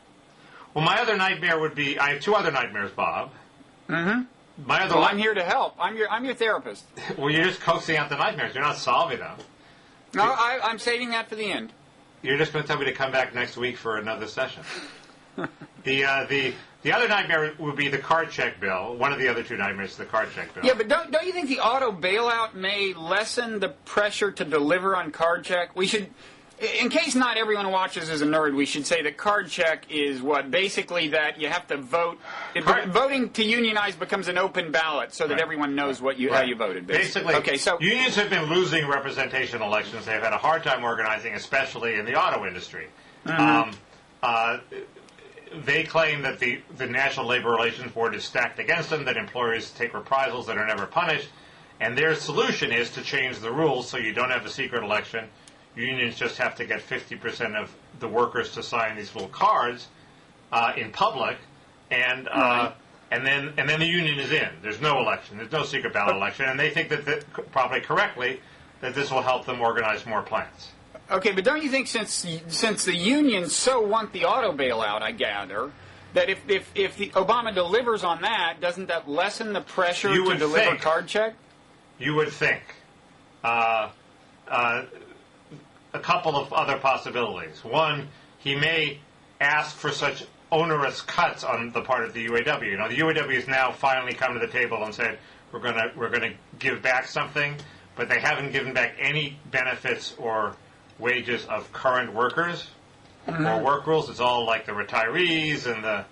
Well, my other nightmare would be, I have two other nightmares, Bob. I'm here to help. I'm your therapist. Well, you're just coaxing out the nightmares. You're not solving them. No, I'm saving that for the end. You're just going to tell me to come back next week for another session. The other nightmare would be the card check bill. One of the other two nightmares is the card check bill. Yeah, but don't you think the auto bailout may lessen the pressure to deliver on card check? We should, in case not everyone watches as a nerd, we should say that card check is what? Basically that you have to vote. Voting to unionize becomes an open ballot so that everyone knows how you voted. Basically, okay, so unions have been losing representation elections. They've had a hard time organizing, especially in the auto industry. They claim that the National Labor Relations Board is stacked against them, that employers take reprisals that are never punished, and their solution is to change the rules so you don't have a secret election. Unions just have to get 50% of the workers to sign these little cards in public, and then the union is in. There's no election. There's no secret ballot election, and they think that probably correctly that this will help them organize more plants. Okay, but don't you think since the unions so want the auto bailout, I gather, that if the Obama delivers on that, doesn't that lessen the pressure to deliver card check? You would think. A couple of other possibilities. One, he may ask for such onerous cuts on the part of the UAW. The UAW has now finally come to the table and said we're going to give back something, but they haven't given back any benefits or wages of current workers or work rules. It's all like the retirees and the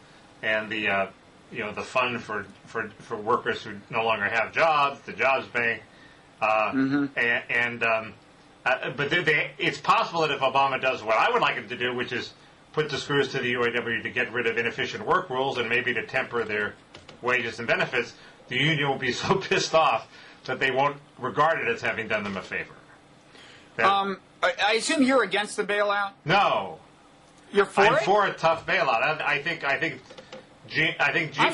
fund for workers who no longer have jobs, the jobs bank, but it's possible that if Obama does what I would like him to do, which is put the screws to the UAW to get rid of inefficient work rules and maybe to temper their wages and benefits, the union will be so pissed off that they won't regard it as having done them a favor. I assume you're against the bailout? No. You're for it? I'm for a tough bailout. I think I'm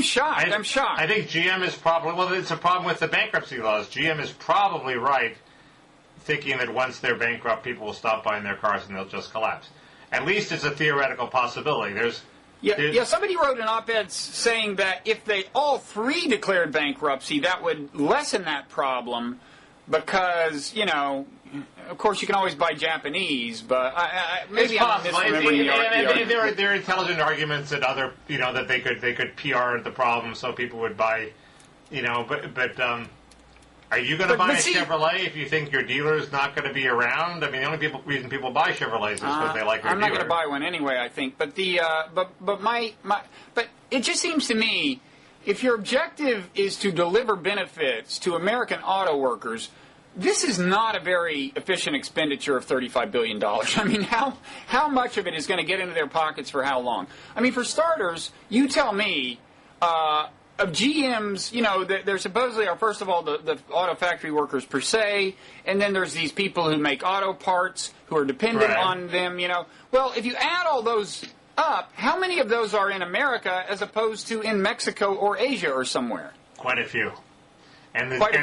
shocked. I think GM is probably, well, it's a problem with the bankruptcy laws. GM is probably right, thinking that once they're bankrupt, people will stop buying their cars and they'll just collapse. At least it's a theoretical possibility. Somebody wrote an op-ed saying that if they all three declared bankruptcy, that would lessen that problem because, of course, you can always buy Japanese, but maybe I'm misremembering the argument. There are intelligent arguments that that they could PR the problem so people would buy, Are you going to buy a Chevrolet if you think your dealer is not going to be around? I mean, the only reason people buy Chevrolets is because they like their dealer. I'm not going to buy one anyway, I think. But but it just seems to me, if your objective is to deliver benefits to American auto workers, this is not a very efficient expenditure of $35 billion. I mean, how much of it is going to get into their pockets for how long? I mean, for starters, you tell me, of GM's, you know, there supposedly are, first of all, the auto factory workers per se, and then there's these people who make auto parts who are dependent on them, you know. Well, if you add all those up, how many of those are in America as opposed to in Mexico or Asia or somewhere? Quite a few. And the What's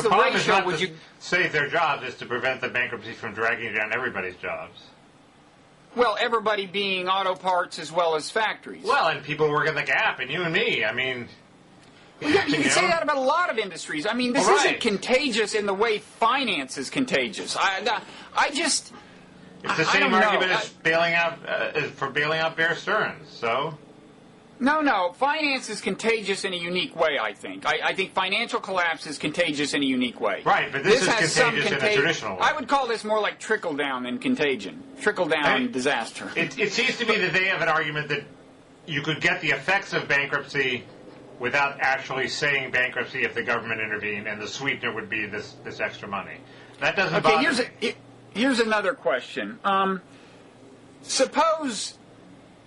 the problem is ratio? not Would to you save their jobs, is to prevent the bankruptcy from dragging down everybody's jobs. Well, everybody being auto parts as well as factories. Well, and people work at the Gap, and you and me. I mean, you can say that about a lot of industries. I mean, this isn't contagious in the way finance is contagious. I just. It's the same argument as bailing out Bear Stearns. So. No. Finance is contagious in a unique way, I think. I think financial collapse is contagious in a unique way. Right, but this is contagious in a traditional way. I would call this more like trickle-down than contagion. Trickle-down disaster. It seems to me that they have an argument that you could get the effects of bankruptcy without actually saying bankruptcy if the government intervened, and the sweetener would be this extra money. That doesn't bother me. Here's another question. Suppose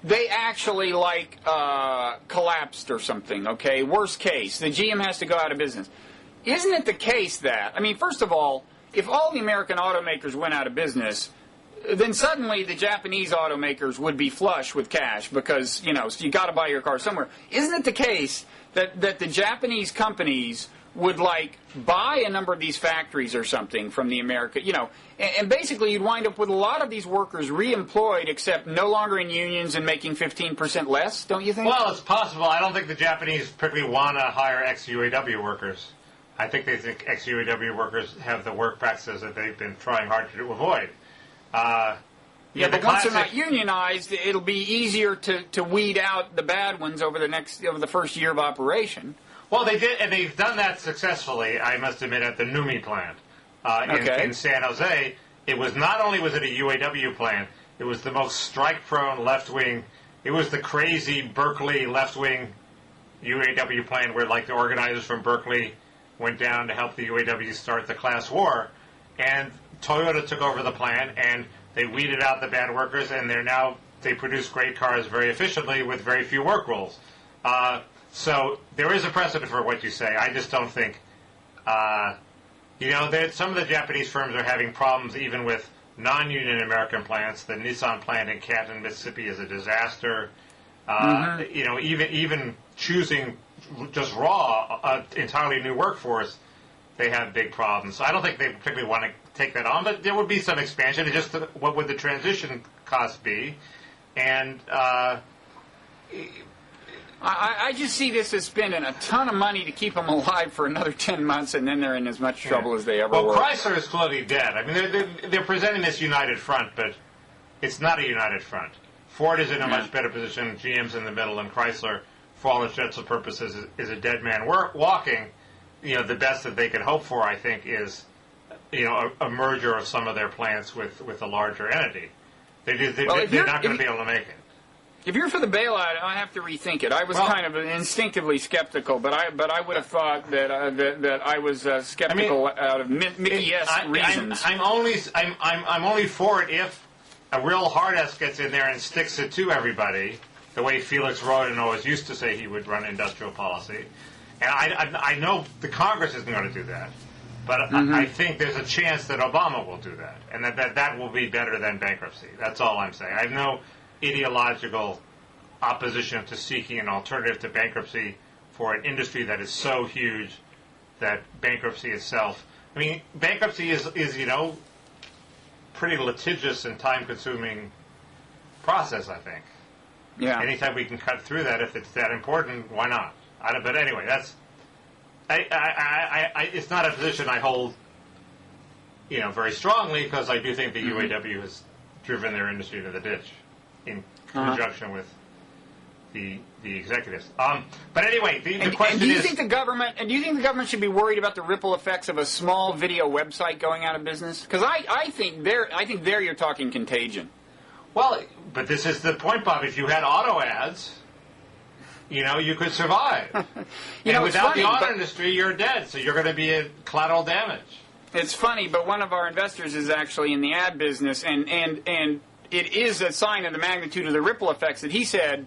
they actually, collapsed or something, okay? Worst case, the GM has to go out of business. Isn't it the case that, I mean, first of all, if all the American automakers went out of business, then suddenly the Japanese automakers would be flush with cash because, you know, so you got to buy your car somewhere. Isn't it the case that the Japanese companies would, buy a number of these factories or something from the America, you know, and basically you'd wind up with a lot of these workers re-employed except no longer in unions and making 15% less, don't you think? Well, it's possible. I don't think the Japanese particularly want to hire ex-UAW workers. I think they think ex-UAW workers have the work practices that they've been trying hard to avoid. But once they're not unionized, it'll be easier to weed out the bad ones over the first year of operation. Well, they did, and they've done that successfully, I must admit, at the NUMMI plant in San Jose. It was not only was it a UAW plant, it was the most strike-prone left-wing. It was the crazy Berkeley left-wing UAW plant where, the organizers from Berkeley went down to help the UAW start the class war, and Toyota took over the plant, and they weeded out the bad workers, and they produce great cars very efficiently with very few work rules. So there is a precedent for what you say. I just don't think, some of the Japanese firms are having problems even with non-union American plants. The Nissan plant in Canton, Mississippi is a disaster. Even choosing just raw, entirely new workforce, they have big problems. So I don't think they particularly want to take that on, but there would be some expansion. It's just what would the transition cost be? And I just see this as spending a ton of money to keep them alive for another 10 months, and then they're in as much trouble as they ever were. Well, Chrysler is clearly dead. I mean, they're presenting this united front, but it's not a united front. Ford is in a much better position. GM's in the middle, and Chrysler, for all intents and purposes, is a dead man walking. The best that they could hope for, I think, is a merger of some of their plants with a larger entity. They're not going to be able to make it. If you're for the bailout, I have to rethink it. I was kind of instinctively skeptical, but I would have thought that I was skeptical out of Mickey-esque reasons. I'm only for it if a real hard-ass gets in there and sticks it to everybody, the way Felix Rodin always used to say he would run industrial policy. And I know the Congress isn't going to do that, but I think there's a chance that Obama will do that, and that will be better than bankruptcy. That's all I'm saying. I have no ideological opposition to seeking an alternative to bankruptcy for an industry that is so huge that bankruptcy itself. I mean, bankruptcy is pretty litigious and time-consuming process, I think. Yeah. Anytime we can cut through that, if it's that important, why not? But anyway, that's. It's not a position I hold, very strongly, because I do think the UAW has driven their industry to the ditch in conjunction with the executives. But anyway, the question do you is: think the government should be worried about the ripple effects of a small video website going out of business? Because I think there you're talking contagion. Well, but this is the point, Bob. If you had auto ads, you could survive. And without the auto industry, you're dead. So you're going to be at collateral damage. It's funny, but one of our investors is actually in the ad business, and it is a sign of the magnitude of the ripple effects that he said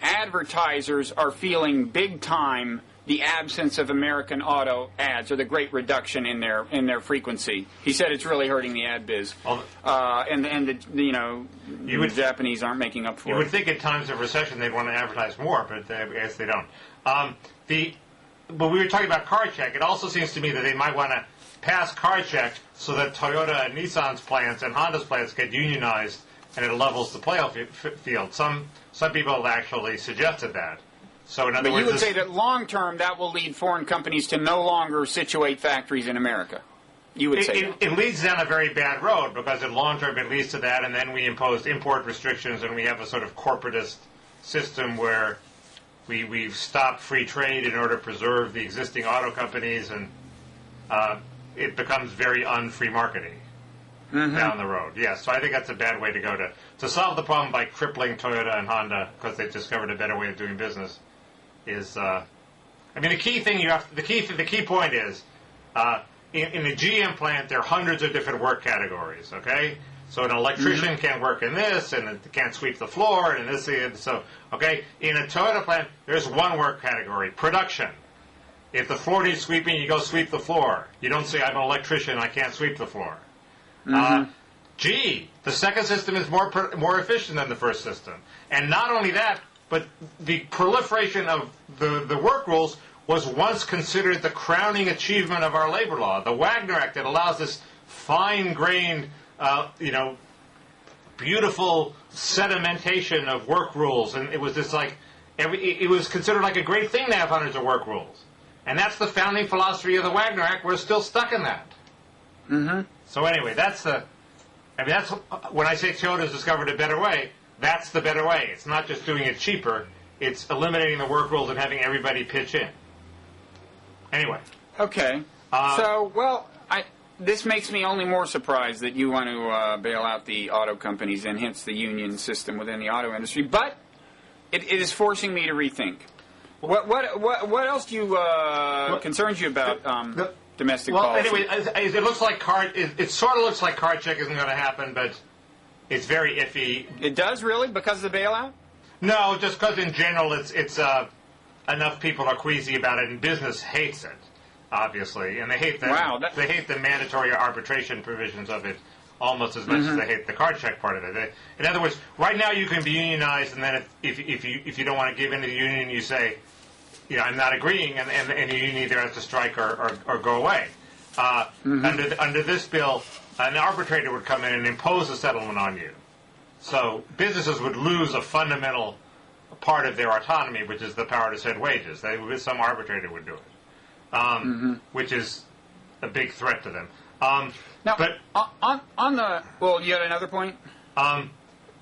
advertisers are feeling big time the absence of American auto ads, or the great reduction in their frequency. He said it's really hurting the ad biz, and the Japanese aren't making up for it. You would think in times of recession they'd want to advertise more, but I guess they don't. But we were talking about card check. It also seems to me that they might want to pass card check so that Toyota and Nissan's plants and Honda's plants get unionized, and it levels the playing field. Some people have actually suggested that. So in other words, you would say that long term that will lead foreign companies to no longer situate factories in America. You would say it leads down a very bad road, because in long term it leads to that, and then we imposed import restrictions, and we have a sort of corporatist system where we've stopped free trade in order to preserve the existing auto companies, and it becomes very unfree marketing down the road. Yes, so I think that's a bad way to go to solve the problem by crippling Toyota and Honda because they've discovered a better way of doing business. The key thing the key point is in a GM plant there are hundreds of different work categories. Okay, so an electrician can't work in this, and it can't sweep the floor, and this. So okay, in a Toyota plant there's one work category: production. If the floor needs sweeping, you go sweep the floor. You don't say, I'm an electrician, I can't sweep the floor. The second system is more efficient than the first system. And not only that, but the proliferation of the work rules was once considered the crowning achievement of our labor law. The Wagner Act that allows this fine-grained, beautiful sedimentation of work rules. And it was this it was considered like a great thing to have hundreds of work rules. And that's the founding philosophy of the Wagner Act. We're still stuck in that. So anyway, that's when I say Toyota's discovered a better way, that's the better way. It's not just doing it cheaper. It's eliminating the work rules and having everybody pitch in. Anyway. Okay. This makes me only more surprised that you want to bail out the auto companies and hence the union system within the auto industry. But it is forcing me to rethink. What else concerns you about domestic policy? Anyway, it looks like it sort of looks like card check isn't going to happen, but it's very iffy. It does, really, because of the bailout? No, just because in general it's enough people are queasy about it, and business hates it, obviously, and they hate the mandatory arbitration provisions of it almost as much as they hate the card check part of it. In other words, right now you can be unionized, and then if you don't want to give in to the union, you say, I'm not agreeing, and the union either has to strike or go away. Under this bill, an arbitrator would come in and impose a settlement on you. So businesses would lose a fundamental part of their autonomy, which is the power to set wages. Some arbitrator would do it, which is a big threat to them. Now, but you had another point? I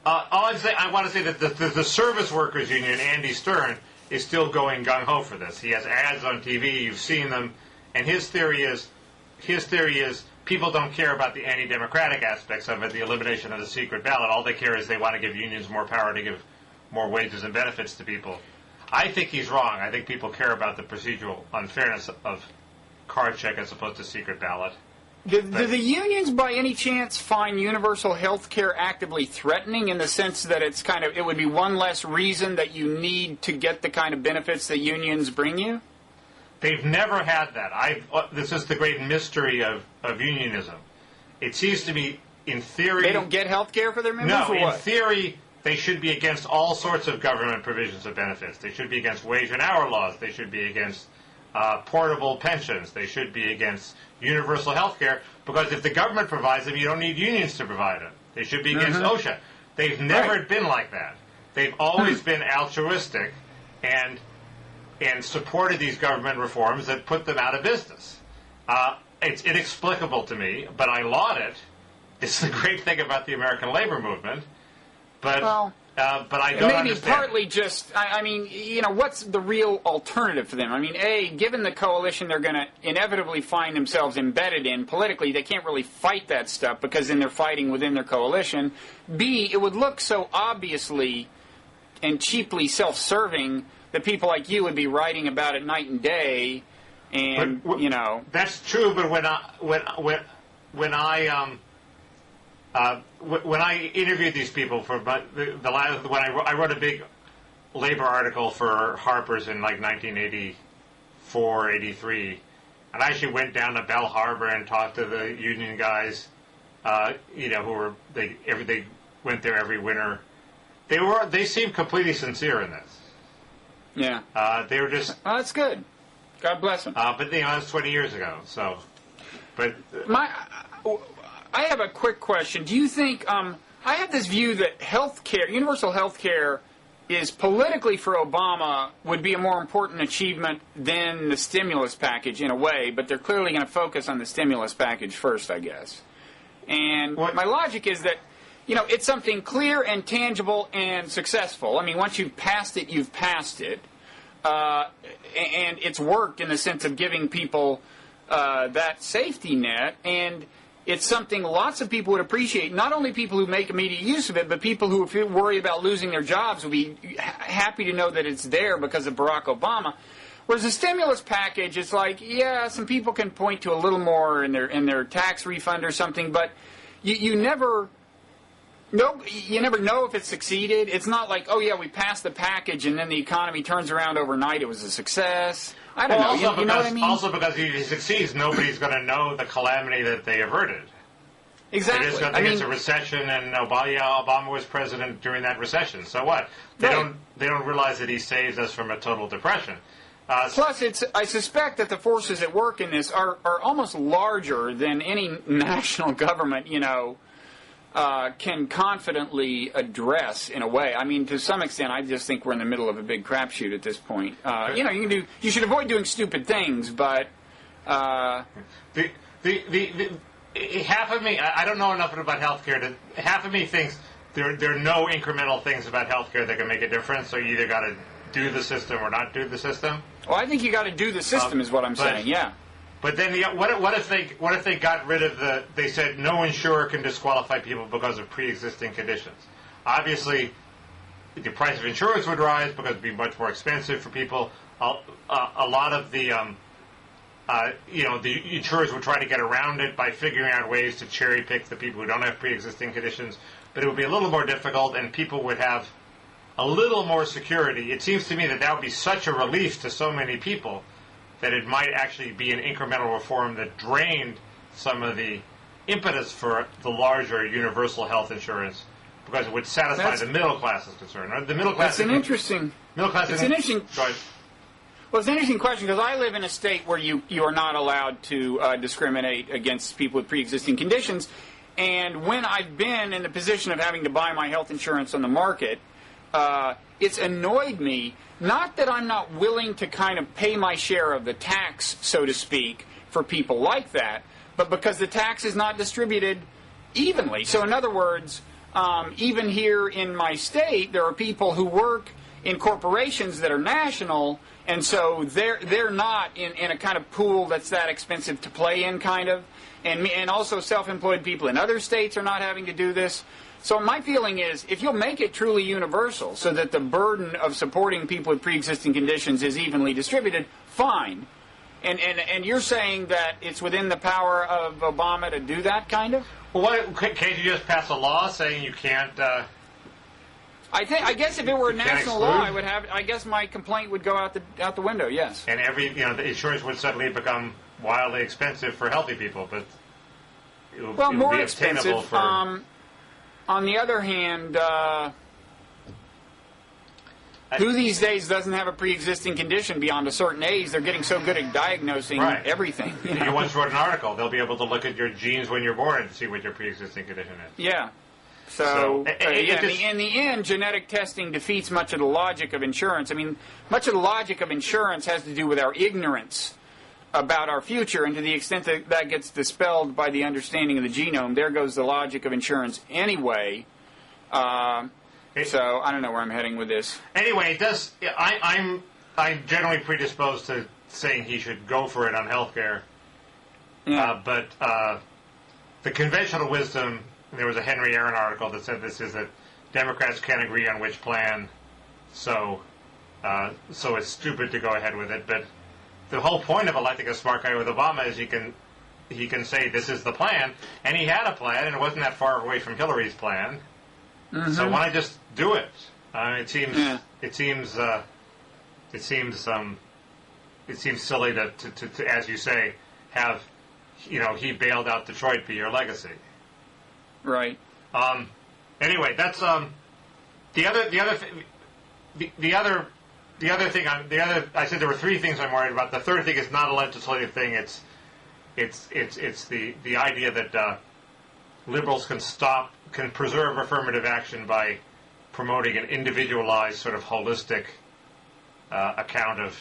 want to say that the service workers union, Andy Stern, is still going gung-ho for this. He has ads on TV, you've seen them, and his theory is people don't care about the anti-democratic aspects of it, the elimination of the secret ballot. All they care is they want to give unions more power to give more wages and benefits to people. I think he's wrong. I think people care about the procedural unfairness of card check as opposed to secret ballot. Do the unions, by any chance, find universal health care actively threatening in the sense that it would be one less reason that you need to get the kind of benefits that unions bring you? They've never had that. This is the great mystery of unionism. It seems to me, in theory... They don't get health care for their members, No, or what? In theory, they should be against all sorts of government provisions of benefits. They should be against wage and hour laws. They should be against portable pensions. They should be against universal health care, because if the government provides them, you don't need unions to provide them. They should be against OSHA. They've never been like that. They've always been altruistic and supported these government reforms that put them out of business. It's inexplicable to me, but I laud it. It's the great thing about the American labor movement. But but I don't maybe understand. partly just, I mean, what's the real alternative for them? I mean, A, given the coalition they're going to inevitably find themselves embedded in politically, they can't really fight that stuff because then they're fighting within their coalition. B, it would look so obviously and cheaply self-serving that people like you would be writing about it night and day, and, That's true, but when I interviewed these people for the last, when I wrote a big labor article for Harper's in like 1984, 83, and I actually went down to Bell Harbor and talked to the union guys, they went there every winter. They seemed completely sincere in this. Yeah. They were just. Well, that's good. God bless them. But that was 20 years ago. So, but I have a quick question. Do you think, I have this view that universal health care is politically for Obama would be a more important achievement than the stimulus package in a way, but they're clearly going to focus on the stimulus package first, I guess. And my logic is that, it's something clear and tangible and successful. I mean, once you've passed it, you've passed it. And it's worked in the sense of giving people that safety net, and it's something lots of people would appreciate. Not only people who make immediate use of it, but people who worry about losing their jobs will be happy to know that it's there because of Barack Obama. Whereas the stimulus package, it's like, yeah, some people can point to a little more in their tax refund or something, but you never know if it succeeded. It's not like, oh yeah, we passed the package and then the economy turns around overnight. It was a success. I don't know. You know what I mean? Also, because if he succeeds, nobody's going to know the calamity that they averted. Exactly. They're just going to think it's a recession, and Obama was president during that recession. So what? They don't realize that he saved us from a total depression. Plus, I suspect that the forces at work in this are almost larger than any national government, can confidently address in a way. I mean, to some extent, I just think we're in the middle of a big crapshoot at this point. You should avoid doing stupid things, but half of me, I don't know enough about healthcare. Half of me thinks there are no incremental things about healthcare that can make a difference. So you either got to do the system or not do the system. Well, I think you got to do the system, is what I'm saying. Yeah. But then, what if they got rid of they said no insurer can disqualify people because of pre-existing conditions? Obviously, the price of insurance would rise because it would be much more expensive for people. A lot of the insurers would try to get around it by figuring out ways to cherry pick the people who don't have pre-existing conditions. But it would be a little more difficult, and people would have a little more security. It seems to me that would be such a relief to so many people that it might actually be an incremental reform that drained some of the impetus for the larger universal health insurance, because it would satisfy the middle class's concern. The middle class. That's an interesting. Middle class. It's an interesting. Well, it's an interesting question because I live in a state where you are not allowed to discriminate against people with pre-existing conditions, and when I've been in the position of having to buy my health insurance on the market, it's annoyed me. Not that I'm not willing to kind of pay my share of the tax, so to speak, for people like that, but because the tax is not distributed evenly. So in other words, even here in my state, there are people who work in corporations that are national, and so they're not in a kind of pool that's that expensive to play in, kind of. And also self-employed people in other states are not having to do this. So my feeling is, if you'll make it truly universal so that the burden of supporting people with pre-existing conditions is evenly distributed, fine. And you're saying that it's within the power of Obama to do that, kind of? Well, can't you just pass a law saying you can't... I guess if it were a national law, I guess my complaint would go out the window, yes. And the insurance would suddenly become wildly expensive for healthy people, but it would more be expensive obtainable for... On the other hand, who these days doesn't have a pre-existing condition beyond a certain age? They're getting so good at diagnosing everything. You once wrote an article. They'll be able to look at your genes when you're born and see what your pre-existing condition is. Yeah. So in the end, genetic testing defeats much of the logic of insurance. I mean, much of the logic of insurance has to do with our ignorance about our future, and to the extent that that gets dispelled by the understanding of the genome, there goes the logic of insurance anyway. So I don't know where I'm heading with this. Anyway, it does. I'm generally predisposed to saying he should go for it on healthcare. Yeah. But the conventional wisdom, there was a Henry Aaron article that said this, is that Democrats can't agree on which plan, so it's stupid to go ahead with it. But the whole point of electing a smart guy with Obama is he can say this is the plan, and he had a plan, and it wasn't that far away from Hillary's plan. Mm-hmm. So why not just do it? It seems silly to, as you say, have he bailed out Detroit be your legacy. Right. Anyway, that's the other thing. I said there were three things I'm worried about. The third thing is not a legislative thing. It's the idea that liberals can preserve affirmative action by promoting an individualized, sort of holistic account of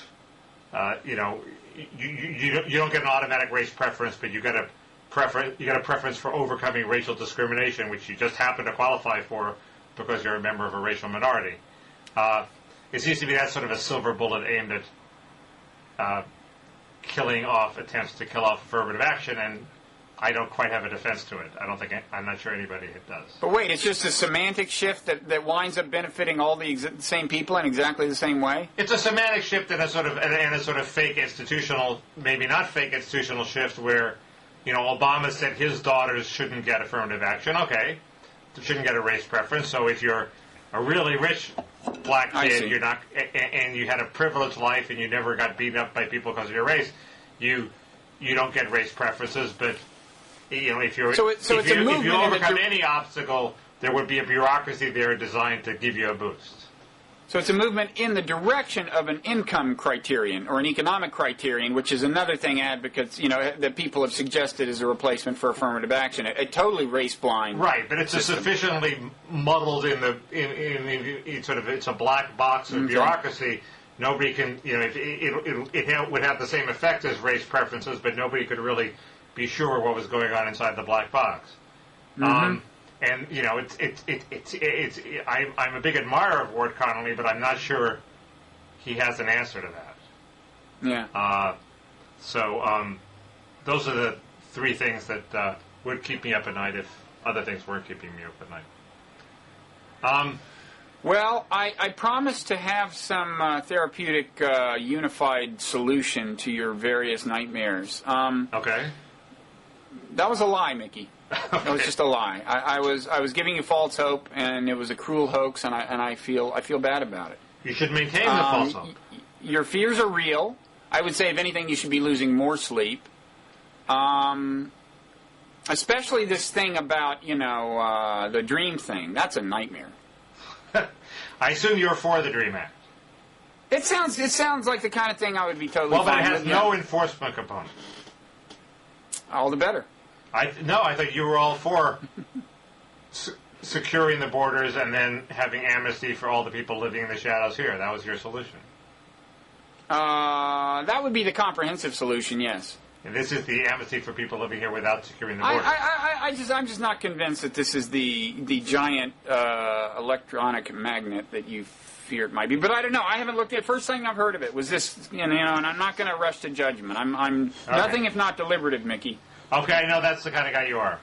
you don't get an automatic race preference, but you get a preference for overcoming racial discrimination, which you just happen to qualify for because you're a member of a racial minority. It seems to be that sort of a silver bullet aimed at killing off attempts to kill off affirmative action, and I don't quite have a defense to it. I'm not sure anybody does. But wait, it's just a semantic shift that winds up benefiting all the same people in exactly the same way? It's a semantic shift and a sort of fake institutional, maybe not fake institutional shift where, Obama said his daughters shouldn't get affirmative action. Okay, shouldn't get a race preference. So if you're a really rich black kid, you're not, and you had a privileged life and you never got beaten up by people because of your race, you don't get race preferences. But if you overcome any obstacle, there would be a bureaucracy there designed to give you a boost. So it's a movement in the direction of an income criterion or an economic criterion, which is another thing advocates, that people have suggested as a replacement for affirmative action. A totally race blind. Right, but it's system. A sufficiently muddled it's a black box of bureaucracy. Nobody can, it would have the same effect as race preferences, but nobody could really be sure what was going on inside the black box. Mm-hmm. And I'm a big admirer of Ward Connolly, but I'm not sure he has an answer to that. Yeah. So those are the three things that would keep me up at night if other things weren't keeping me up at night. Well, I promise to have some therapeutic, unified solution to your various nightmares. Okay. That was a lie, Mickey. It was just a lie. I was giving you false hope, and it was a cruel hoax, and I feel bad about it. You should maintain the false hope. Your fears are real. I would say, if anything, you should be losing more sleep. Especially this thing about the dream thing. That's a nightmare. I assume you're for the Dream Act. It sounds like the kind of thing I would be totally fine with. Well, but it has no enforcement component. All the better. I thought you were all for securing the borders and then having amnesty for all the people living in the shadows here. That was your solution. That would be the comprehensive solution, yes. And this is the amnesty for people living here without securing the borders. I'm just not convinced that this is the giant electronic magnet that you fear it might be. But I don't know. I haven't looked at it. First thing I've heard of it was this, and I'm not going to rush to judgment. I'm okay. Nothing if not deliberative, Mickey. Okay, I know that's the kind of guy you are.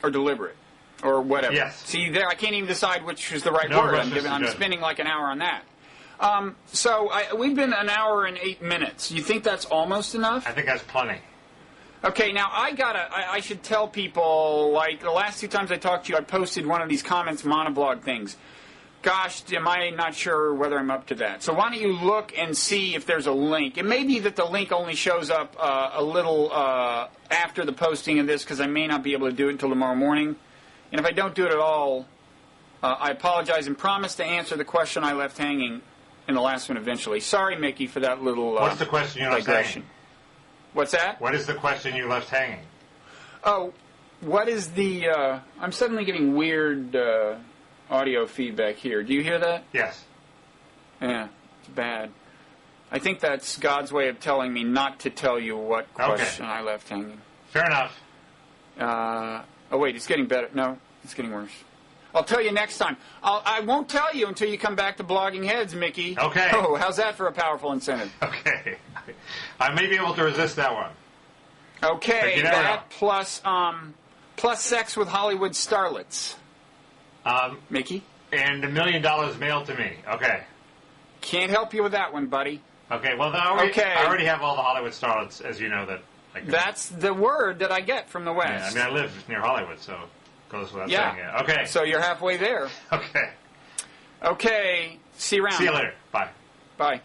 Or deliberate, or whatever. Yes. See, there, I can't even decide which is the right no word. I'm spending like an hour on that. So we've been an hour and 8 minutes. You think that's almost enough? I think that's plenty. Okay, now I should tell people, like the last two times I talked to you, I posted one of these comments monoblog things. Gosh, am I not sure whether I'm up to that. So why don't you look and see if there's a link. It may be that the link only shows up a little after the posting of this, because I may not be able to do it until tomorrow morning. And if I don't do it at all, I apologize and promise to answer the question I left hanging in the last one eventually. Sorry, Mickey, for that little What's the question you left hanging? What's that? What is the question you left hanging? Oh, what is the... I'm suddenly getting weird audio feedback here. Do you hear that? Yes. Yeah, it's bad. I think that's God's way of telling me not to tell you what question I left hanging. Fair enough. Oh, wait, it's getting better. No, it's getting worse. I'll tell you next time. I won't tell you until you come back to Blogging Heads, Mickey. Okay. Oh, how's that for a powerful incentive? Okay. I may be able to resist that one. Okay, that plus sex with Hollywood starlets. Mickey? And $1 million mailed to me. Okay. Can't help you with that one, buddy. Okay, well, I already have all the Hollywood starlets, as you know, that I can. That's the word that I get from the West. Yeah, I live near Hollywood, so it goes without saying. Yeah. Okay. So you're halfway there. Okay. Okay, see you around. See you later. Bye. Bye.